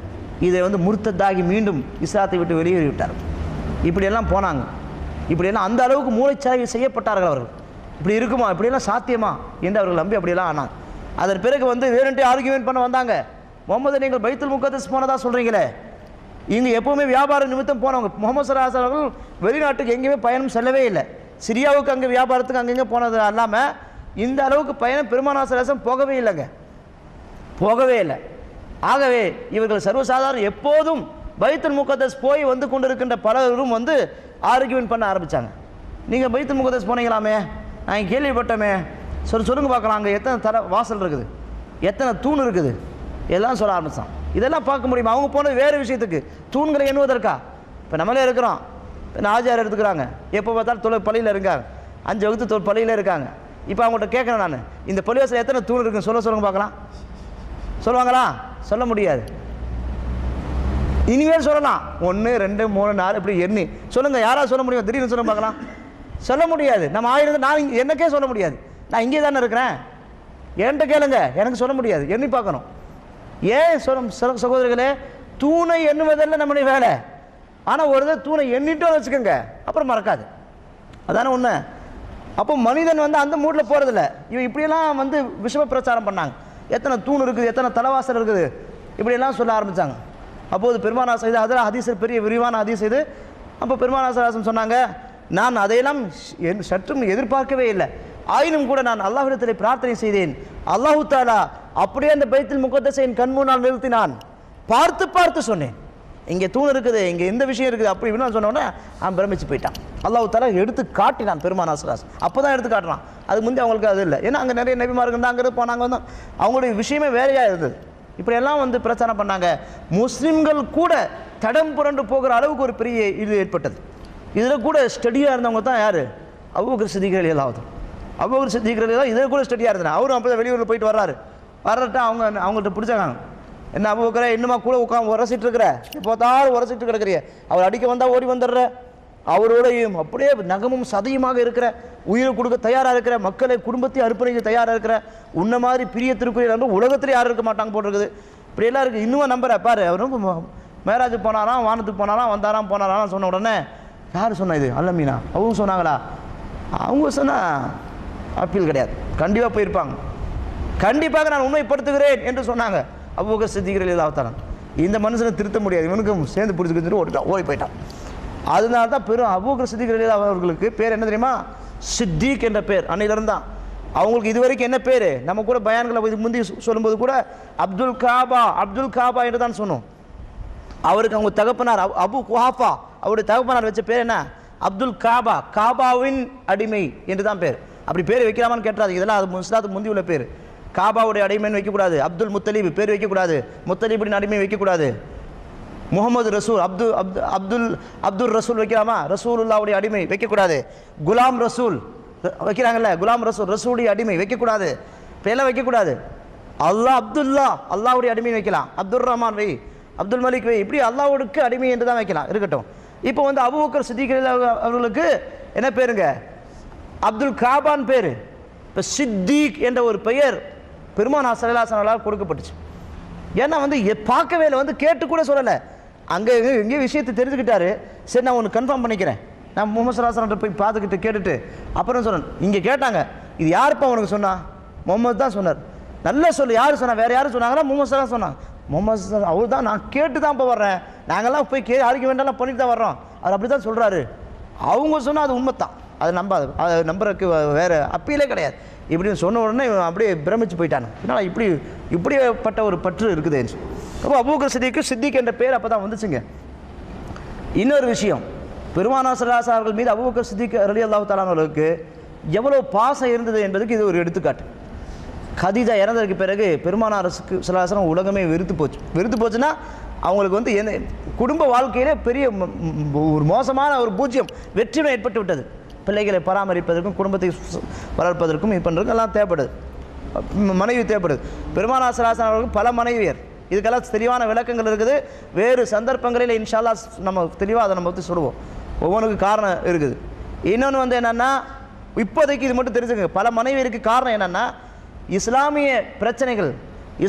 இதை முர்த்தத்தாகி மீண்டும் இஸ்லாத்தை விட்டு வெளியேறிவிட்டார்கள். இப்படியெல்லாம் போனாங்க. இப்படியெல்லாம் அந்த அளவுக்கு மூளைச்சாய்வு செய்யப்பட்டார்கள் அவர்கள். இப்படி இருக்குமா, இப்படியெல்லாம் சாத்தியமா என்று அவர்கள் நம்பி அப்படியெல்லாம் ஆனாங்க. அதன் பிறகு வேறன்ட்டு ஆர்கியூமெண்ட் பண்ண வந்தாங்க. முகமது, நீங்கள் பைத்துல் முகத்தஸ் போனதா சொல்கிறீங்களே, இங்கே எப்போவுமே வியாபார நிமித்தம் போனவங்க. முகமது ஸல்லல்லாஹு அலைஹி வஸல்லம் அவர்கள் வெளிநாட்டுக்கு எங்கேயுமே பயணம் செல்லவே இல்லை. சிரியாவுக்கு அங்கே வியாபாரத்துக்கு அங்கங்கே போனது இல்லாமல் இந்த அளவுக்கு பயணம் பெருமானார் ஸல்லல்லாஹு அலைஹி வஸல்லம் போகவே இல்லைங்க, போகவே இல்லை. ஆகவே இவர்கள் சர்வசாதாரணம் எப்போதும் பைத்துல் முகத்தஸ் போய் கொண்டிருக்கின்ற பலரும் ஆர்கியூமெண்ட் பண்ண ஆரம்பித்தாங்க. நீங்கள் பைத்துல் முகத்தஸ் போனீங்களாமே, நான் கேள்விப்பட்டோமே, சொல்லுங்க பார்க்கலாம், அங்கே எத்தனை வாசல் இருக்குது, எத்தனை தூண் இருக்குது, எல்லாம் சொல்ல ஆரம்பித்தான். இதெல்லாம் பார்க்க முடியுமா? அவங்க போனது வேறு விஷயத்துக்கு, தூண்களை எண்ணுவதற்கா? இப்போ நம்மளே இருக்கிறோம், ஆஜார் எடுத்துக்கிறாங்க, எப்போ பார்த்தாலும் பள்ளியில் இருக்காங்க, 5 வகுத்து பள்ளியில் இருக்காங்க. இப்போ அவங்கள்ட்ட கேட்குறேன் நான், இந்த பள்ளிவாசல் எத்தனை தூண் இருக்குன்னு சொல்லுங்க பார்க்கலாம். சொல்லுவாங்களா? சொல்ல முடியாது. இனிமேல் சொல்லலாம் 1 2 3 4 இப்படி எண்ணி சொல்லுங்க. யாராவது சொல்ல முடியும்? திடீர்னு சொல்ல பார்க்கலாம். சொல்ல முடியாது. நம்ம நான் எனக்கே சொல்ல முடியாது. நான் இங்கே தானே இருக்கிறேன், என்கிட்ட கேளுங்க, எனக்கு சொல்ல முடியாது, எண்ணி பார்க்கணும். ஏன் சகோதரர்களே, தூணை எண்ணுவதில்லை நம்முடைய வேலை. ஆனால் ஒரு தூணை எண்ணிட்டோன்னு வச்சுக்கோங்க, அப்புறம் மறக்காது. அதானே உண்மை. அப்போ மனிதன் அந்த மூட்டில் போகிறதில்ல. இவன் இப்படியெல்லாம் விஷம பிரச்சாரம் பண்ணாங்க. எத்தனை தூண் இருக்குது, எத்தனை தலைவாசல் இருக்குது, இப்படியெல்லாம் சொல்ல ஆரம்பித்தாங்க. அப்போது பெருமானார் செய்து அதில் ஹதீஸ், பெரிய விரிவான ஹதீஸ் இது. அப்போ பெருமானார் ஸல்லல்லாஹு சொன்னாங்க, நான் அதையெல்லாம் சற்றும் எதிர்பார்க்கவே இல்லை, ஆயினும் கூட நான் அல்லாஹ்விடத்தில் பிரார்த்தனை செய்தேன். அல்லாஹ் தஆலா அப்படியே அந்த பைத்துல் முகத்தஸை என் கண் முன்னால் நிறுத்தினான். பார்த்து பார்த்து சொன்னேன், இங்கே தூண் இருக்குது, இங்கே இந்த விஷயம் இருக்குது, அப்படி இப்படின்னு சொன்னோன்னே அவன் பிரமிச்சு போயிட்டான். அல்லாஹ் தஆலா எடுத்து காட்டினான் பெருமானார் ஸல்லல்லாஹு அலைஹி வஸல்லம். அப்போ தான் எடுத்து காட்டுறான். அது முந்தி அவங்களுக்கு அது இல்லை. ஏன்னா அங்கே நிறைய நபிமார்கள் அங்கே போனாங்க, அவங்களுடைய விஷயமே வேறையாக இருந்தது. இப்படியெல்லாம் பிரச்சாரம் பண்ணாங்க. முஸ்லிம்கள் கூட தடம் புரண்டு போகிற அளவுக்கு ஒரு பெரிய இது ஏற்பட்டது. இதில் கூட ஸ்டடியாக இருந்தவங்க தான் யார்? அபூபக்கர் சித்திக் ரலியல்லாஹு. அபூபக்கர் சித்திக் ரலியல்லாஹு இதில் கூட ஸ்டடியாக இருந்தாங்க. அவரும் அப்போ வெளியூரில் போயிட்டு வர்றாரு. வரட்ட அவங்கள்ட்ட பிடிச்சாங்க, என்ன அபூபக்கரே இன்னுமா கூட உட்காந்து உரசிட்டு இருக்கிற, இப்போதான் உரசிட்டு கிடக்குறிய, அவர் அடிக்க வந்தால் ஓடி வந்துடுற, அவரோடையும் அப்படியே நகமும் சதையுமாக இருக்கிற, உயிரை கொடுக்க தயாராக இருக்கிற, மக்களை குடும்பத்தை அர்ப்பணிக்க தயாராக இருக்கிற, உன்ன மாதிரி பிரியத்திற்குரிய உலகத்திலே யாரும் இருக்க மாட்டாங்க போட்டிருக்குது. இப்படியெல்லாம் இருக்குது. இன்னும் நம்புற பாரு. அவரும் மேராஜ் போனாராம், வானத்துக்கு போனாராம், வந்தாராம் போனாராம் சொன்ன உடனே யார் சொன்னா இது அல்லமீனா அவங்க சொன்னாங்களா? அவங்க சொன்னா அப்பீல் கிடையாது, கண்டிப்பாக போயிருப்பாங்க. கண்டிப்பாக நான் உண்மைப்படுத்துகிறேன் என்று சொன்னாங்க அபூபக்கர் சித்திக் ரலியல்லாஹு தஆலா. இந்த மனுஷனை திருத்த முடியாது, இவனுக்கும் சேர்ந்து பிடிச்சிக்கிட்டு ஓடி போயிட்டான். அதனால தான் பெரும் அபூபக்கர் சித்திக் ரலியல்லாஹு அவர்களுக்கு பேர் என்ன தெரியுமா? சித்திக் என்ற பேர் அன்னையிலிருந்து தான். அவங்களுக்கு இது வரைக்கும் என்ன பேர்? நம்ம கூட பயான்களை முந்தி சொல்லும்போது கூட அப்துல் காபா என்று தான் சொன்னோம். அவருக்கு அவங்க தகப்பனார் அபு குஹாஃபா, அவருடைய தகப்பனார் வச்ச பேர் என்ன? அப்துல் காபா, காபாவின் அடிமை என்று தான் பேர். அப்படி பேர் வைக்கலாமான்னு கேட்டாது. இதெல்லாம் அது இஸ்லாத்துக்கு முந்தி உள்ள பேர். காபாவுடைய அடிமைன்னு வைக்கக்கூடாது, அப்துல் முத்தலீப் பேர் வைக்கக்கூடாது, முத்தலீபின் அடிமை வைக்கக்கூடாது, முகமது ரசூல் அப்துல் ரசூல் வைக்கலாமா? ரசூலுல்லாவுடைய அடிமை வைக்கக்கூடாது, குலாம் ரசூல் வைக்கிறாங்கல்ல, குலாம் ரசூல் ரசூலுடைய அடிமை வைக்கக்கூடாது, பேரெல்லாம் வைக்கக்கூடாது. அப்துல்லா அல்லாவுடைய அடிமை வைக்கலாம், அப்துல் ரஹ்மான் வை, அப்துல் மலிக் வை, இப்படி அல்லாவுக்கு அடிமை என்று தான் வைக்கலாம், இருக்கட்டும். இப்போ வந்து அபூபக்கர் சித்திக் அவர்களுக்கு என்ன பேருங்க? அப்துல் காபான் பேர். இப்போ சித்திக் என்ற ஒரு பெயர் பெருமானார் ஸல்லல்லாஹு அலைஹி வஸல்லம் கொடுக்கப்பட்டுச்சு. ஏன்னா வந்து பார்க்கவே இல்லை, வந்து கேட்டு கூட சொல்லலை, அங்கே எங்கேயும் விஷயத்தை தெரிஞ்சுக்கிட்டாரு. சரி நான் ஒன்று கன்ஃபார்ம் பண்ணிக்கிறேன், நான் முகமது ஸல்லல்லாஹு அலைஹி வஸல்லம் போய் பார்த்துக்கிட்டு கேட்டுட்டு அப்புறம் சொன்னேன். இங்கே கேட்டாங்க, இது யாருப்பா உனக்கு சொன்னா? முகமது தான் சொன்னார். நல்லா சொல்லு, யார் சொன்னா? வேறு யாரும் சொன்னாங்களா? முகமது ஸல்லல்லாஹு அலைஹி வஸல்லம் சொன்னாங்க. முகமது அவர் தான், நான் கேட்டு தான் இப்போ வர்றேன், நாங்கள்லாம் போய் அறிக்கை வேண்டாம் பண்ணிட்டு தான் வர்றோம், அவர் அப்படி தான் சொல்கிறாரு. அவங்க சொன்னால் அது உண்மை தான், அது நம்பாது, அது நம்புறதுக்கு வேறு அப்பீலே கிடையாது. இப்படின்னு சொன்ன உடனே அப்படியே பிரமிச்சு போயிட்டாங்க. என்னால் இப்படிப்பட்ட ஒரு பற்று இருக்குது. அப்போ அபூபக்கர் சித்திக் என்ற பேர் அப்போ தான் வந்துச்சுங்க. இன்னொரு விஷயம், பெருமானார் ஸல்லல்லாஹு அலைஹி வஸல்லம் அவர்கள் மீது அபூபக்கர் சித்திக் ரலியல்லாஹு தஆலா அவர்களுக்கு எவ்வளோ பாசம் இருந்தது என்பதுக்கு இது ஒரு எடுத்துக்காட்டு. கதீஜா இறந்ததுக்கு பிறகு பெருமானார் ஸல்லல்லாஹு அலைஹி வஸல்லம் உலகமே வெறுத்து போச்சுன்னா அவங்களுக்கு வந்து குடும்ப வாழ்க்கையிலே பெரிய ஒரு மோசமான ஒரு பூஜ்யம் வெற்றிமை ஏற்பட்டு விட்டது. பிள்ளைகளை பராமரிப்பதற்கும் குடும்பத்தை வளர்ப்பதற்கும் இது பண்ணுறதுக்கும் எல்லாம் தேவைப்படுது, மனைவி தேவைப்படுது. பெருமானார் ஸல்லல்லாஹு அலைஹி வஸல்லம் அவர்களுக்கு பல மனைவியர், இதுக்கெல்லாம் தெளிவான விளக்கங்கள் இருக்குது. வேறு சந்தர்ப்பங்களில் இன்ஷா அல்லாஹ் நம்ம தெளிவாக அதை நம்ம பற்றி சொல்லுவோம். ஒவ்வொன்றுக்கு காரணம் இருக்குது. இன்னொன்று வந்து என்னென்னா, இப்போதைக்கு இது மட்டும் தெரிஞ்சுக்கங்க, பல மனைவியருக்கு காரணம் என்னென்னா, இஸ்லாமிய பிரச்சனைகள்,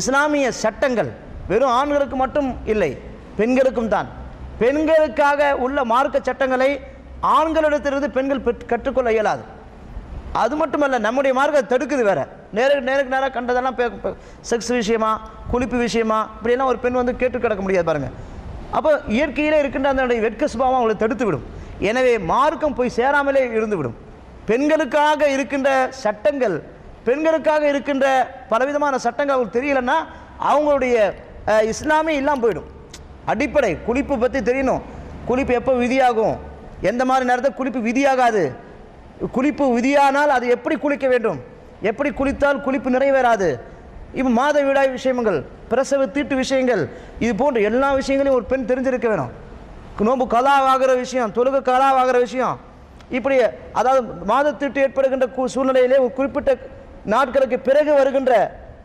இஸ்லாமிய சட்டங்கள் வெறும் ஆண்களுக்கு மட்டும் இல்லை, பெண்களுக்கும் தான். பெண்களுக்காக உள்ள மார்க்க சட்டங்களை ஆண்களிடத்திலிருந்து பெண்கள் கற்றுக்கொள்ள இயலாது. அது மட்டுமல்ல, நம்முடைய மார்க்கம் தடுக்குது வேற. நேருக்கு நேராக கண்டதெல்லாம் செக்ஸ் விஷயமா, குளிப்பு விஷயமா, இப்படியெல்லாம் ஒரு பெண் வந்து கேட்டு கிடக்க முடியாது பாருங்க. அப்போ இயற்கையிலே இருக்கின்ற அந்த வெட்க சுபாவம் அவங்களை தடுத்து விடும். எனவே மார்க்கம் போய் சேராமலே இருந்து விடும். பெண்களுக்காக இருக்கின்ற சட்டங்கள், பெண்களுக்காக இருக்கின்ற பலவிதமான சட்டங்கள் அவங்களுக்கு தெரியலன்னா அவங்களுடைய இஸ்லாமே இல்லாமல் போயிடும். அடிப்படை குளிப்பு பற்றி தெரியணும். குளிப்பு எப்போ விதியாகும், எந்த மாதிரி நேரத்தில் குளிப்பு விதியாகாது, குளிப்பு விதியானால் அது எப்படி குளிக்க வேண்டும், எப்படி குளித்தால் குளிப்பு நிறைவேறாது, இப்போ மாதவிடாய் விஷயங்கள், பிரசவ தீட்டு விஷயங்கள், இது போன்ற எல்லா விஷயங்களையும் ஒரு பெண் தெரிஞ்சிருக்க வேணும். நோம்பு கலாவாகிற விஷயம், தொழுகை கலாவாகிற விஷயம், இப்படி அதாவது மாதத்தீட்டு ஏற்படுகின்ற சூழ்நிலையிலே ஒரு குறிப்பிட்ட நாட்களுக்கு பிறகு வருகின்ற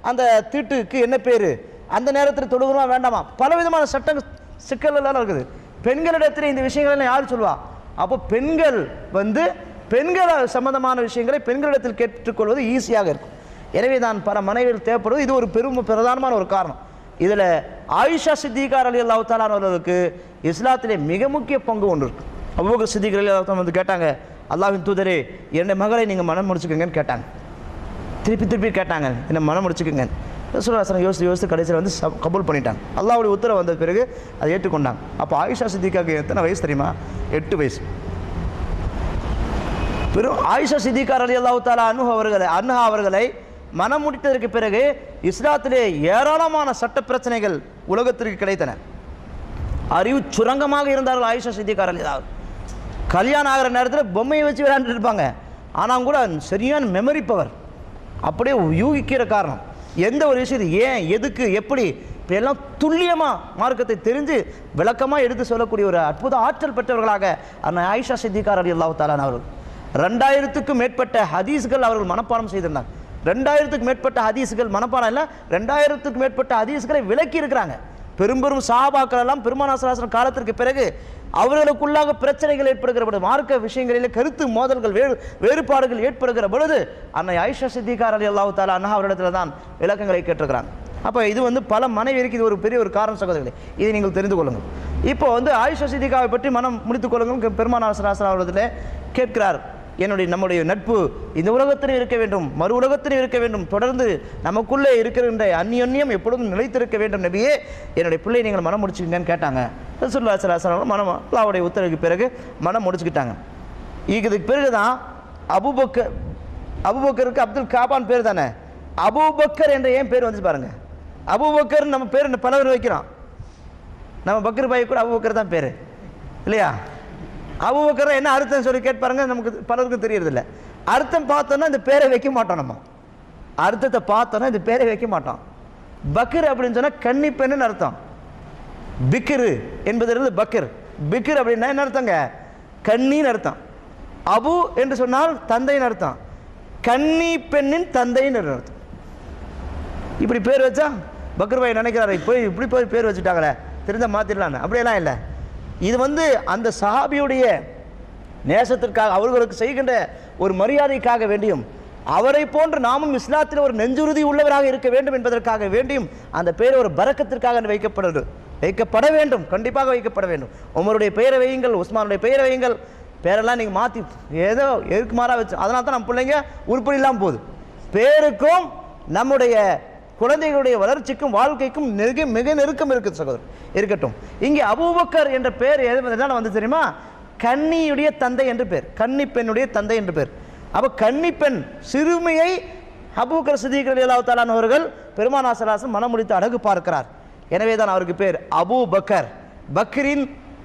அந்த தீட்டுக்கு என்ன பேர், அந்த நேரத்தில் தொழுகணுமா வேண்டாமா, பலவிதமான சட்டங்கள் சிக்கல் எல்லாம் இருக்குது. பெண்களிடத்தில் இந்த விஷயங்கள் யார் சொல்லுவா? அப்போ பெண்கள் வந்து பெண்கள் சம்பந்தமான விஷயங்களை பெண்களிடத்தில் கேட்டுக்கொள்வது ஈஸியாக இருக்கும். எனவே தான் பல மனைவிகள் தேவைப்படுவது இது ஒரு பிரதானமான ஒரு காரணம். இதில் ஆயிஷா சித்திகா ரலியல்லாஹு தஆலா அவர்களுக்கு இஸ்லாத்திலே மிக முக்கிய பங்கு ஒன்று இருக்கு. அபூபக்கர் சித்திக் ரலியல்லாஹு தஆலா வந்து கேட்டாங்க, அல்லாஹ்வின் தூதரே என்னுடைய மகளை நீங்கள் மனம் முடிச்சுக்கோங்கன்னு கேட்டாங்க. திருப்பி கேட்டாங்க, என்ன மனம் முடிச்சுக்கோங்க. ரசூலுல்லாஹி ஸல்லல்லாஹு அலைஹி வஸல்லம் யோசித்து கடைசியில் வந்து கபூல் பண்ணிட்டாங்க. அல்லாஹ்வுடைய உத்தரவு வந்த பிறகு அதை ஏற்றுக்கொண்டாங்க. அப்போ ஆயிஷா சித்திகாவுக்கு எத்தனை வயசு தெரியுமா? 8 வயசு. பெரும் ஆயிஷா சித்திகா ரலியல்லாஹு தஆலா அன்ஹா அவர்களை மனம் முடித்ததற்கு பிறகு இஸ்லாத்திலே ஏராளமான சட்ட பிரச்சனைகள் உலகத்திற்கு கிடைத்தன. அறிவு சுரங்கமாக இருந்தார்கள் ஆயிஷா சித்திகா ரலியல்லாஹு. கல்யாணம் ஆகிற நேரத்தில் பொம்மையை வச்சு விளையாண்டுட்டு இருப்பாங்க, ஆனால் கூட சரியான மெமரி பவர், அப்படியே யூகிக்கிற காரணம், எந்த ஒரு விஷயத்தை ஏன் எதுக்கு எப்படி இப்போ எல்லாம் துல்லியமாக மார்க்கத்தை தெரிஞ்சு விளக்கமாக எடுத்து சொல்லக்கூடிய ஒரு அற்புத ஆற்றல் பெற்றவர்களாக அந்த ஆயிஷா சித்திகா ரலியல்லாஹு தஆலா அவர்கள் 2000க்கும் மேற்பட்ட ஹதீஸ்கள் அவர்கள் மனப்பாடம் செய்திருந்தாங்க. 2000க்கு மேற்பட்ட ஹதீஸ்கள் மனப்பாடம் இல்லை, 2000க்கு மேற்பட்ட ஹதீஸ்களை விளக்கி இருக்கிறாங்க. பெரும் சஹாபாக்கள் எல்லாம் பெருமானார் ஸல்லல்லாஹு அலைஹி வஸல்லம் காலத்திற்கு பிறகு அவர்களுக்குள்ளாக பிரச்சனைகள் ஏற்படுகிற பொழுது, மார்க்க விஷயங்களில் கருத்து மோதல்கள் வேறுபாடுகள் ஏற்படுகிற பொழுது அன்னை ஆயிஷா சித்திகா ரலியல்லாஹு தஆலா அன்ஹா அவரிடத்தில் தான் விளக்கங்களை கேட்டிருக்கிறாங்க. அப்போ இது பல மனைவிக்கு இது ஒரு பெரிய ஒரு காரணம் சகோதரர்களே, இதை நீங்கள் தெரிந்து கொள்ளுங்கள். இப்போ ஆயிஷா சித்திகாவை பற்றி மனம் முடித்துக் கொள்ளுங்கள். பெருமானார் ஸல்லல்லாஹு அலைஹி வஸல்லம் அவரிடத்தில் கேட்கிறார், நம்முடைய நட்பு இந்த உலகத்திலும் இருக்க வேண்டும், மறு உலகத்திலும் இருக்க வேண்டும், தொடர்ந்து நமக்குள்ளே இருக்கிற அந்நியோன்யம் எப்பொழுதும் நிலைத்திருக்க வேண்டும் நபியே, என்னுடைய பிள்ளை நீங்கள் மனம் முடிச்சுக்கங்கன்னு கேட்டாங்க. ரசூலுல்லாஹி ஸல்லல்லாஹு அலைஹி வஸல்லம் மனம் அல்லாஹ்வுடைய உத்தரவுக்கு பிறகு மனம் முடிச்சுக்கிட்டாங்க. இதுக்கு பிறகு தான் அபூபக்கருக்கு அப்துல் காபான் பேர் தானே, அபூபக்கர் என்ற ஏன் பேர் வந்து பாருங்க. அபூபக்கர் நம்ம பேர் பல பேர் வைக்கிறோம், நம்ம பக்கர் பாய் கூட அபூபக்கர் தான் பேர் இல்லையா? அபூபக்கர் என்ன அர்த்தம் சொல்லி கேட்பாருங்க, நமக்கு பலருக்கும் தெரியறதில்ல. அர்த்தம் பார்த்தோன்னா இந்த பேரை வைக்க மாட்டோம், நம்ம அர்த்தத்தை பார்த்தோன்னா இந்த பேரை வைக்க மாட்டோம். பக்கர் அப்படின்னு சொன்னால் கன்னி பெண்ணுன்னு அர்த்தம். பிக்ரு என்பதிலிருந்து பக்கர், பிக்ர் அப்படின்னா என்ன அர்த்தங்க? கன்னின்னு அர்த்தம். அபு என்று சொன்னால் தந்தைன்னு அர்த்தம், கன்னி பெண்ணின் தந்தைன்னு அர்த்தம். இப்படி பேர் வச்சா பக்கர் பாய் நினைக்கிறாரு, இப்படி போய் பேர் வச்சுட்டாங்களே, தெரிஞ்ச மாற்றிடலான்னு. அப்படியெல்லாம் இல்லை. இது அந்த சஹாபியுடைய நேசத்திற்காக, அவர்களுக்கு செய்கின்ற ஒரு மரியாதைக்காக வேண்டியும், அவரை போன்று நாமும் இஸ்லாத்தில் ஒரு நெஞ்சுறுதி உள்ளவராக இருக்க வேண்டும் என்பதற்காக வேண்டியும் அந்த பேர் ஒரு பரக்கத்திற்காக வைக்கப்பட வேண்டும், கண்டிப்பாக வைக்கப்பட வேண்டும். உமருடைய பெயரை வையுங்கள், உஸ்மானுடைய பெயரை வையுங்கள், பேரெல்லாம் நீங்கள் மாற்றி ஏதோ எதுக்கு மாறாக வச்சு, அதனால தான் நம்ம பிள்ளைங்க உருப்படி இல்லாமல் போகுது. பேருக்கும் நம்முடைய குழந்தைகளுடைய வளர்ச்சிக்கும் வாழ்க்கைக்கும் மிக நெருக்கம் இருக்குது சகோதரர். இருக்கட்டும், இங்கே அபூபக்கர் என்ற பேர் எதனால வந்து தெரியுமா? கன்னியுடைய தந்தை என்று பேர், கன்னி பெண்ணுடைய தந்தை என்று பேர். அப்போ கன்னி பெண் சிறுமியை அபூபக்கர் சித்திக் ரலியல்லாஹு தஆலா அவர்கள் பெருமானார் ஸல்லல்லாஹு அலைஹி வஸல்லம் மனம் முடித்து அழகு பார்க்கிறார். எனவே தான் அவருக்கு பேர் அபூபக்கர், பக்ரின்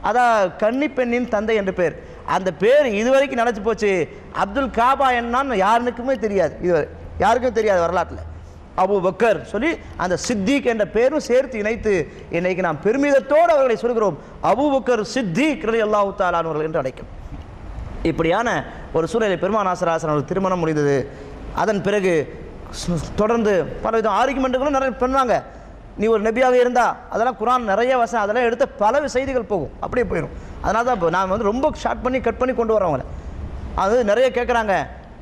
அதான் கன்னி பெண்ணின் தந்தை என்று பேர். அந்த பேர் இதுவரைக்கும் நினைச்சு போச்சு. அப்துல் காபா என்னன்னு யாருக்குமே தெரியாது, இதுவரை யாருக்கும் தெரியாது வரலாற்றில். அபூபக்கர் சொல்லி அந்த சித்திக் என்ற பேரும் சேர்த்து இணைத்து இன்னைக்கு நாம் பெருமிதத்தோடு அவர்களை சொல்கிறோம், அபூபக்கர் சித்திக் ரலியல்லாஹு தஆலா அவர்கள் என்று அழைக்கும். இப்படியான ஒரு சூழலை பெருமானார் ஸல்லல்லாஹு அலைஹி வஸல்லம் திருமணம் முடிந்தது. அதன் பிறகு தொடர்ந்து பலவிதம் ஆர்குமெண்ட்டுகளும் நிறைய பண்ணாங்க. நீ ஒரு நபியாக இருந்தால் அதெல்லாம் குரான் நிறைய வசனம் அதெல்லாம் எடுத்த பல செய்திகள் போகும், அப்படியே போயிடும். அதனால தான் இப்போ நான் ரொம்ப ஷார்ட் பண்ணி கட் பண்ணி கொண்டு வரவங்கள நிறைய கேட்குறாங்க,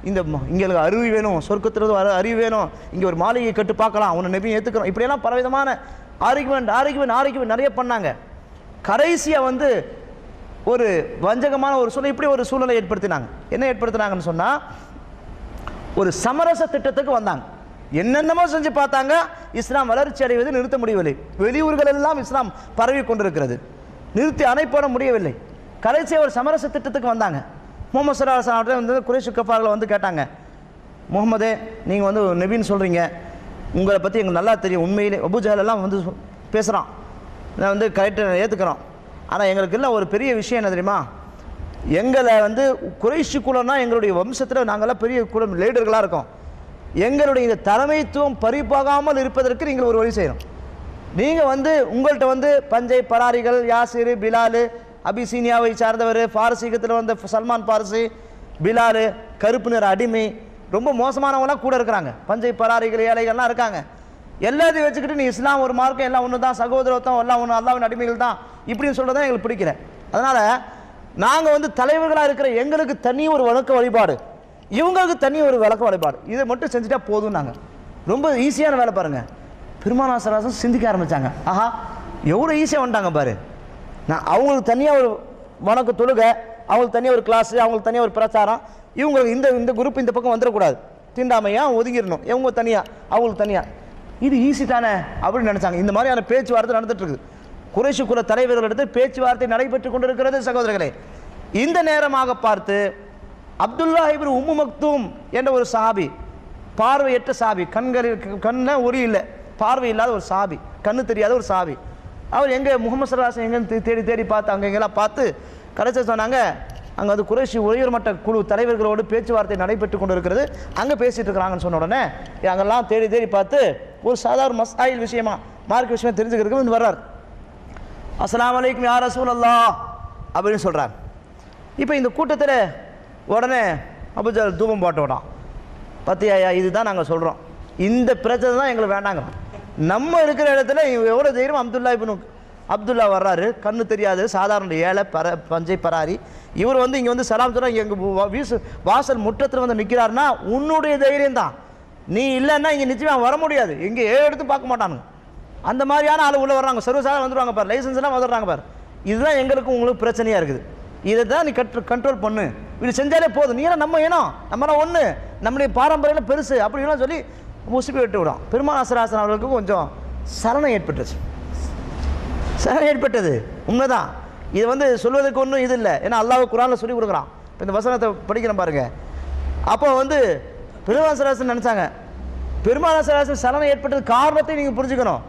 இங்கே அறிவு வேணும், சொர்க்கத்திலிருந்து அறிவு வேணும், இங்கே ஒரு மாளிகை கட்டு பார்க்கலாம், அவனை நபியை ஏற்றுக்கிறோம், இப்படியெல்லாம் பலவிதமான ஆர்குமெண்ட் நிறைய பண்ணாங்க. கடைசியாக ஒரு வஞ்சகமான ஒரு சூழ்நிலை, இப்படி ஒரு சூழ்நிலை ஏற்படுத்தினாங்க. என்ன ஏற்படுத்தினாங்கன்னு சொன்னால், ஒரு சமரச திட்டத்துக்கு வந்தாங்க. என்னென்னமோ செஞ்சு பார்த்தாங்க, இஸ்லாம் வளர்ச்சி அடைவது நிறுத்த முடியவில்லை. வெளியூர்கள் எல்லாம் இஸ்லாம் பரவி கொண்டிருக்கிறது, நிறுத்தி அணைப்பட முடியவில்லை. கடைசியாக ஒரு சமரச திட்டத்துக்கு வந்தாங்க. முகமது ஸல்லல்லாஹு அலைஹி வஸல்லம் குறைஷ் கஃபார்கள் கேட்டாங்க, முகமதே நீங்கள் நபின்னு சொல்கிறீங்க, உங்களை பற்றி எங்களுக்கு நல்லா தெரியும், உண்மையிலே அபூஜஹல் எல்லாம் பேசுகிறான், நான் கரெக்டாக ஏற்றுக்கிறோம். ஆனால் எங்களுக்கு இல்லை ஒரு பெரிய விஷயம் என்ன தெரியுமா, எங்களை குறைஷி குலம்னா எங்களுடைய வம்சத்தில் நாங்கள்லாம் பெரிய குலம் லீடர்களாக இருக்கோம், எங்களுடைய இந்த தலைமைத்துவம் பறிப்பாகாமல் இருப்பதற்கு நீங்கள் ஒரு வழி செய்யணும். நீங்கள் உங்கள்கிட்ட பஞ்சை பராரிகள், யாசிர், பிலாலு, அபிசீனியாவை சார்ந்தவர், பாரசீகத்தில் சல்மான் பாரசி, பிலாலு, கருப்பு நிற அடிமை, ரொம்ப மோசமானவங்களாம் கூட இருக்கிறாங்க, பஞ்சை பராரிகள் ஏழைகள்லாம் இருக்காங்க. எல்லாத்தையும் வச்சுக்கிட்டு நீ இஸ்லாம் ஒரு மார்க்கம் எல்லாம் ஒன்று தான், சகோதரத்துவம் எல்லாம் ஒன்று, அல்லாஹ்வின் அடிமைகள் தான் இப்படின்னு சொல்கிறது தான் எங்களுக்கு பிடிக்கல. அதனால் நாங்கள் தலைவர்களாக இருக்கிற எங்களுக்கு தனி ஒரு வழக்க வழிபாடு, இவங்களுக்கு தனி ஒரு வழக்க வழிபாடு, இதை மட்டும் செஞ்சுட்டா போதும். நாங்கள் ரொம்ப ஈஸியான வேலை பாருங்கள். பெருமானார் ஸல்லல்லாஹு அலைஹி வஸல்லம் சிந்திக்க ஆரம்பித்தாங்க, ஆஹா எவ்வளோ ஈஸியாக வந்துட்டாங்க பாரு, நான் அவங்களுக்கு தனியாக ஒரு வணக்க தொழுகை, அவங்களுக்கு தனியாக ஒரு கிளாஸு, அவங்களுக்கு தனியாக ஒரு பிரச்சாரம், இவங்களுக்கு இந்த குரூப் இந்த பக்கம் வந்துடக்கூடாது, தீண்டாமையாக ஒதுங்கிடணும், இவங்க தனியாக அவங்களுக்கு தனியாக, இது ஈஸி தானே அப்படின்னு நினச்சாங்க. இந்த மாதிரியான பேச்சுவார்த்தை நடந்துட்டு இருக்குது. குறைஷி குல தலைவர்களிடத்தில் பேச்சுவார்த்தை நடைபெற்று கொண்டிருக்கிறது சகோதரர்களே. இந்த நேரமாக பார்த்து அப்துல்லா இப்னு உம்மு மக்தூம் என்ற ஒரு சஹாபி, பார்வையற்ற சஹாபி, கண்ணில் ஒளி இல்லை, பார்வை இல்லாத ஒரு சஹாபி, கண்ணு தெரியாத ஒரு சஹாபி, அவர் எங்கே முகமது ஸல்லல்லாஹு அலைஹி வஸல்லம் எங்கேன்னு தேடி தேடி பார்த்து அங்கெங்கெல்லாம் பார்த்து கடைசியாக சொன்னாங்க, அங்கே குறைஷி உயர்மட்ட குழு தலைவர்களோடு பேச்சுவார்த்தை நடைபெற்று கொண்டு இருக்கிறது, அங்கே பேசிகிட்டு இருக்கிறாங்கன்னு சொன்ன உடனே அங்கெல்லாம் தேடி தேடி பார்த்து ஒரு சாதாரண மசாயில் விஷயமா மார்க்க விஷயமா தெரிஞ்சுக்கிறதுக்கு வர்றார். அஸ்ஸலாமு அலைக்கும் யா ரசூலல்லாஹ் அப்படின்னு சொல்கிறார். இப்போ இந்த கூட்டத்தில் உடனே அபூஜஹல் தூபம் போட்டு விடான், பத்தியாயா, இதுதான் நாங்கள் சொல்கிறோம். இந்த பிரச்சனை தான் எங்களுக்கு வேண்டாங்க. நம்ம இருக்கிற இடத்துல எவ்வளோ தைரியம் அப்துல்லா வர்றாரு, கண்ணு தெரியாது, சாதாரண ஏழை பஞ்சை பராரி. இவர் வந்து இங்கே வந்து சலாம் சொல்கிறார், எங்கள் வாசல் முற்றத்தில் வந்து நிற்கிறாருன்னா உன்னுடைய தைரியம் தான். நீ இல்லைன்னா இங்கே நிச்சயமாக வர முடியாது, இங்கே எடுத்து பார்க்க மாட்டானுங்க. அந்த மாதிரியான ஆள் உள்ளே வர்றாங்க, சர்வசாதாரணம் வந்துடுவாங்க பார், லைசன்ஸ் எல்லாம் வந்துடுறாங்க பார். இதுதான் எங்களுக்கும் உங்களுக்கு பிரச்சனையாக இருக்குது. இதை தான் நீ கண்ட்ரோல் பண்ணு, இது செஞ்சாலே போதும். நீ நம்ம ஏனோ நம்மளாம் ஒன்று, நம்முடைய பாரம்பரியம் பெருசு அப்படின்லாம் சொல்லி முசிப்பி விட்டு விடும். பெருமாள் சராசன் அவர்களுக்கு கொஞ்சம் சலனம் ஏற்பட்டது உண்மைதான். இது வந்து சொல்வதற்கு ஒன்றும் இது இல்லை. ஏன்னா அல்லாஹ் குர்ஆனில் சொல்லி கொடுக்குறான். இப்போ இந்த வசனத்தை படிக்கிறேன் பாருங்க. அப்போ வந்து பெருமாள் சராசன் நினச்சாங்க, பெருமாள் சராசன் சலனம் ஏற்பட்டது காரணத்தை நீங்கள் புரிஞ்சுக்கணும்.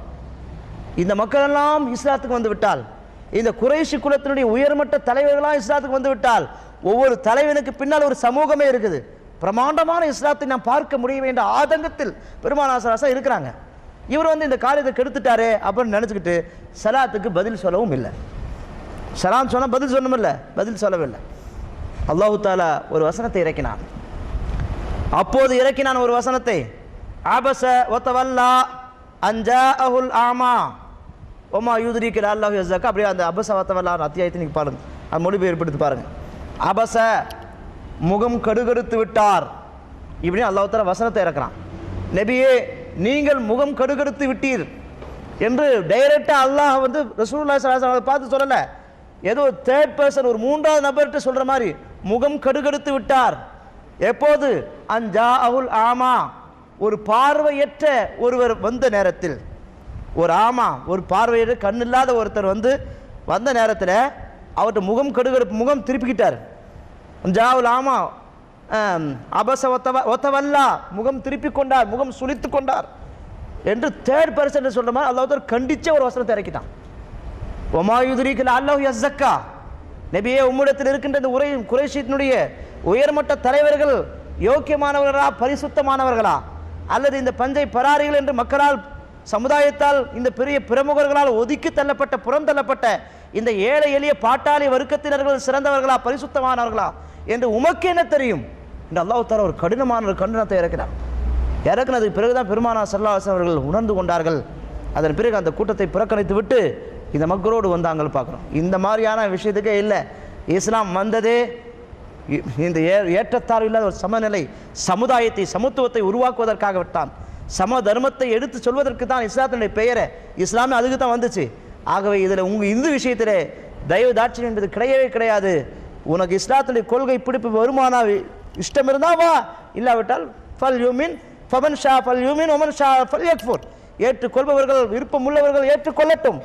இந்த மக்கள் எல்லாம் இஸ்லாத்துக்கு வந்து விட்டால், இந்த குறைஷி குலத்தினுடைய உயர்மட்ட தலைவர்களாம் இஸ்லாத்துக்கு வந்து விட்டால், ஒவ்வொரு தலைவனுக்கு பின்னால் ஒரு சமூகமே இருக்குது. பிரமாண்டமான இஸ்லாத்தை நாம் பார்க்க முடியும் என்ற ஆதங்கத்தில் பெருமாள் சராசன் இருக்கிறாங்க. இவர் வந்து இந்த காரியத்தை கெடுத்துட்டாரே அப்படின்னு நினச்சிக்கிட்டு சலாத்துக்கு பதில் சொல்லவும் இல்லை. சலாம் சொன்னால் பதில் சொல்லவும் இல்லை, பதில் சொல்லவில்லை. அல்லாஹு தாலா ஒரு வசனத்தை இறக்கினான். அப்போது இறக்கினான் ஒரு வசனத்தை, அபஸ வதவல்லா அன்ஜாஅஹுல் ஆமா ஒமா யுத்ரிக லஅல்லஹு யஸக்கா. அப்படியே அந்த அபஸ வதவல்லா அத்தியாயத்தை நீங்கள் பாருங்க, அந்த மொழிபெயர்ப்படுத்தி பாருங்க. அபஸ முகம் கடுகடுத்து விட்டார் இப்படின்னு அல்லாஹ் தாலா வசனத்தை இறக்குறான். நபியே நீங்கள் முகம் கடுகடுத்து விட்டீர் என்று டைரக்டாக அல்லாஹ் வந்து ரசூலுல்லாஹி ஸல்லல்லாஹு அலைஹி வஸல்லம் பார்த்து சொல்லலை. ஏதோ தேர்ட் பர்சன், ஒரு மூன்றாவது நபர்கிட்ட சொல்கிற மாதிரி முகம் கடுகடுத்து விட்டார். எப்போது? அன்ஜாஅஹுல் ஆமா, ஒரு பார்வையற்ற ஒருவர் வந்த நேரத்தில். ஒரு ஆமா, ஒரு பார்வையற்ற கண்ணில்லாத ஒருத்தர் வந்த நேரத்தில் அவர்கிட்ட முகம் கடுகடுப்பு, முகம் திருப்பிக்கிட்டார். அன்ஜாஅஹுல் ஆமா அபஸ வதவல்லா, முகம் திருப்பி கொண்டார், முகம் சுளித்து கொண்டார் என்று தேர்ட் பர்சன் சொல்ற மாதிரி அல்லாஹ் தஆலா கண்டிச்ச ஒரு வசனத்தை இறக்கிட்டான். வமா யுத்ரிக லஅல்லஹு யஸக்கா. நபியே, உம்மிடத்தில் இருக்கின்ற இந்த குறைஷினுடைய உயர்மட்ட தலைவர்கள் யோக்கியமானவர்களா, பரிசுத்தமானவர்களா, அல்லது இந்த பஞ்சை பராரிகள் என்று மக்களால், சமுதாயத்தால், இந்த பெரிய பிரமுகர்களால் ஒதுக்கி தள்ளப்பட்ட, புறம் தள்ளப்பட்ட இந்த ஏழை எளிய பாட்டாளி வர்க்கத்தினர்கள் சிறந்தவர்களா, பரிசுத்தமானவர்களா என்று உமக்கு என்ன தெரியும் என்று அல்லாஹ் தஆலா ஒரு கடினமான ஒரு கண்டனத்தை இறக்கினார். இறக்குனதுக்கு பிறகுதான் பெருமானார் ஸல்லல்லாஹு அலைஹி வஸல்லம் அவர்கள் உணர்ந்து கொண்டார்கள். அதன் பிறகு அந்த கூட்டத்தை புறக்கணித்து விட்டு இந்த மக்களோடு வந்தாங்க பார்க்குறோம். இந்த மாதிரியான விஷயத்துக்கே இல்லை. இஸ்லாம் வந்ததே இந்த ஏற்றத்தாழ்வு இல்லாத ஒரு சமநிலை, சமுதாயத்தை, சமத்துவத்தை உருவாக்குவதற்காக விட்டான். சம தர்மத்தை எடுத்து சொல்வதற்கு தான் இஸ்லாத்தினுடைய பெயரை. இஸ்லாமே அதுக்கு தான் வந்துச்சு. ஆகவே இதில் உங்கள் இந்து விஷயத்தில் தயவு தாட்சியம் என்பது கிடையவே கிடையாது. உனக்கு இஸ்லாத்துடைய கொள்கை பிடிப்பு வருமானா இஷ்டம் இருந்தால் வா, இல்லாவிட்டால் ஃபல் யூமின் ஃபமன் ஷா ஃபல் யூமின் ஒமன் ஷா ஃபல் யக்ஃபுர். ஏற்றுக்கொள்பவர்கள், விருப்பம் உள்ளவர்கள் ஏற்றுக்கொள்ளட்டும்,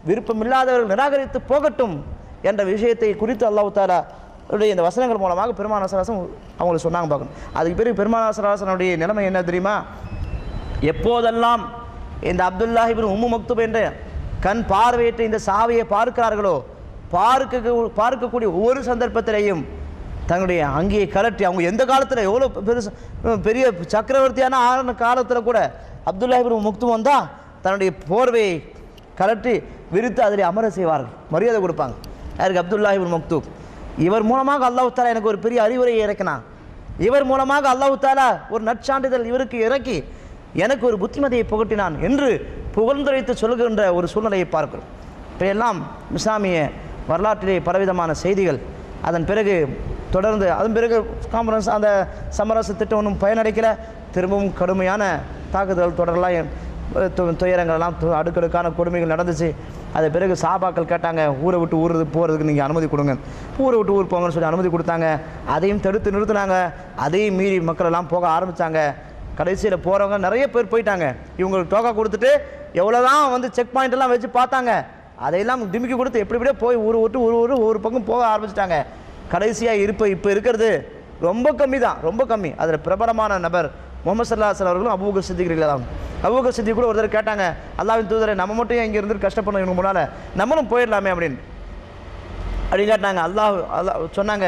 விருப்பம் இல்லாதவர்கள் நிராகரித்து போகட்டும் என்ற விஷயத்தை குறித்து அல்லாஹ் தஆலா இந்த வசனங்கள் மூலமாக பெருமானார் ஸல்லல்லாஹு அலைஹி வஸல்லம் அவங்களுக்கு சொன்னாங்க பார்க்கணும். அதுக்கு பிறகு பெருமானார் ஸல்லல்லாஹு அலைஹி வஸல்லம் நிலைமை என்ன தெரியுமா? எப்போதெல்லாம் இந்த அப்துல்லாஹ் இப்னு உம்மு மக்தூம் என்ற கண் பார்வையற்ற இந்த சாவியை பார்க்கிறார்களோ, பார்க்கக்கூடிய ஒவ்வொரு சந்தர்ப்பத்திலையும் தங்களுடைய அங்கேயே கலட்டி, அவங்க எந்த காலத்தில் எவ்வளோ பெரிய சக்கரவர்த்தியான ஆன காலத்தில் கூட அப்துல்லாஹ் இப்னு உம்மு மக்தூம் வந்தால் தன்னுடைய போர்வையை கலட்டி விரித்து அதில் அமர செய்வார்கள், மரியாதை கொடுப்பாங்க. யாருக்கு? அப்துல்லாஹ் இப்னு மக்தூம். இவர் மூலமாக அல்லாஹ் தஆலா எனக்கு ஒரு பெரிய அறிவுரையை இறக்கினான். இவர் மூலமாக அல்லாஹ் தஆலா ஒரு நற்சான்றிதழ் இவருக்கு இறக்கி எனக்கு ஒரு புத்திமதியை புகட்டினான் என்று புகழ்ந்துரைத்து சொல்கின்ற ஒரு சூழ்நிலையை பார்க்கிறோம். இப்போ எல்லாம் இஸ்லாமிய வரலாற்றிலே பலவிதமான செய்திகள். அதன் பிறகு தொடர்ந்து அதன் பிறகு கான்ஃபரன்ஸ், அந்த சமரச திட்டம் ஒன்றும் பயனடைக்கல. திரும்பவும் கடுமையான தாக்குதல் தொடரலாம், துயரங்கள்லாம், அடுக்கடுக்கான கொடுமைகள் நடந்துச்சு. அது பிறகு சஹாபாக்கள் கேட்டாங்க, ஊரை விட்டு போகிறதுக்கு நீங்கள் அனுமதி கொடுங்க, ஊரை விட்டு ஊர் போங்கன்னு சொல்லி அனுமதி கொடுத்தாங்க. அதையும் தடுத்து நிறுத்தினாங்க. அதையும் மீறி மக்கள் எல்லாம் போக ஆரம்பித்தாங்க. கடைசியில் போகிறவங்க நிறைய பேர் போயிட்டாங்க. இவங்களுக்கு டோக்கா கொடுத்துட்டு எவ்வளோதான் செக் பாயிண்ட் எல்லாம் வச்சு பார்த்தாங்க. அதையெல்லாம் டிமிக்கி கொடுத்து எப்படியே போய் ஊர் விட்டு ஒவ்வொரு பக்கம் போக ஆரம்பிச்சிட்டாங்க. கடைசியாக இப்போ இருக்கிறது ரொம்ப கம்மி தான், ரொம்ப கம்மி. அதில் பிரபலமான நபர் முஹம்மது ஸல்லல்லாஹு அலைஹி வஸல்லம் அவர்களும் அபூபக்கர் சித்திக் தான். அபூபக்கர் சித்திக் கூட ஒருத்தர் கேட்டாங்க, அல்லாஹ்வின் தூதரை, நம்ம மட்டும் இங்கே இருந்து கஷ்டப்படணும், இவங்க முன்னால் நம்மளும் போயிடலாமே அப்படின்னு கேட்டாங்க. அல்லாஹ் சொன்னாங்க,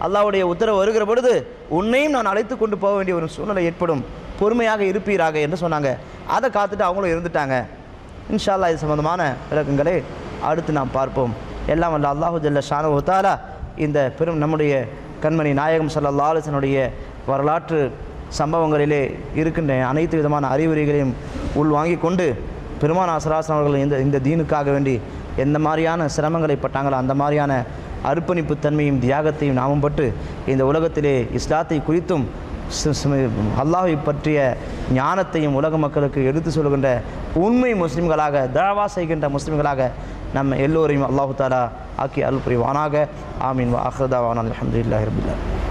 அல்லாஹ்வுடைய உத்தரவு வருகிற பொழுது உன்னையும் நான் அழைத்து கொண்டு போக வேண்டிய ஒரு சூழ்நிலை ஏற்படும், பொறுமையாக இருப்பீராக என்று சொன்னாங்க. அதை காத்துட்டு அவங்களும் இருந்துட்டாங்க. இன்ஷா அல்லாஹ் இது சம்பந்தமான விளக்கங்களை அடுத்து நாம் பார்ப்போம். எல்லாம் வல்ல அல்லாஹு ஜல்ல ஷானஹு தஆலா இந்த நம்முடைய கண்மணி நாயகம் ஸல்லல்லாஹு அலைஹி வஸல்லம் வரலாற்று சம்பவங்களிலே இருக்கின்ற அனைத்து விதமான அறிவுரைகளையும் உள்வாங்கிக் கொண்டு பெருமானார் ஸல்லல்லாஹு அலைஹி வஸல்லம் அவர்கள் இந்த தீனுக்காக வேண்டி எந்த மாதிரியான சிரமங்களை பட்டாங்களோ அந்த மாதிரியான அர்ப்பணிப்பு தன்மையும் தியாகத்தையும் நாமும் பட்டு இந்த உலகத்திலே இஸ்லாத்தை குறித்தும் அல்லாஹ்வை பற்றிய ஞானத்தையும் உலக மக்களுக்கு எடுத்து சொல்கின்ற உண்மை முஸ்லிம்களாக தாவா செய்கின்ற முஸ்லிம்களாக நம்ம எல்லோரையும் அல்லாஹு தஆலா ஆக்கி அருள் புரிவானாக. ஆமீன். வ ஆகிரு தாவானா அல்ஹம்துலில்லாஹி ரப்பில் ஆலமீன்.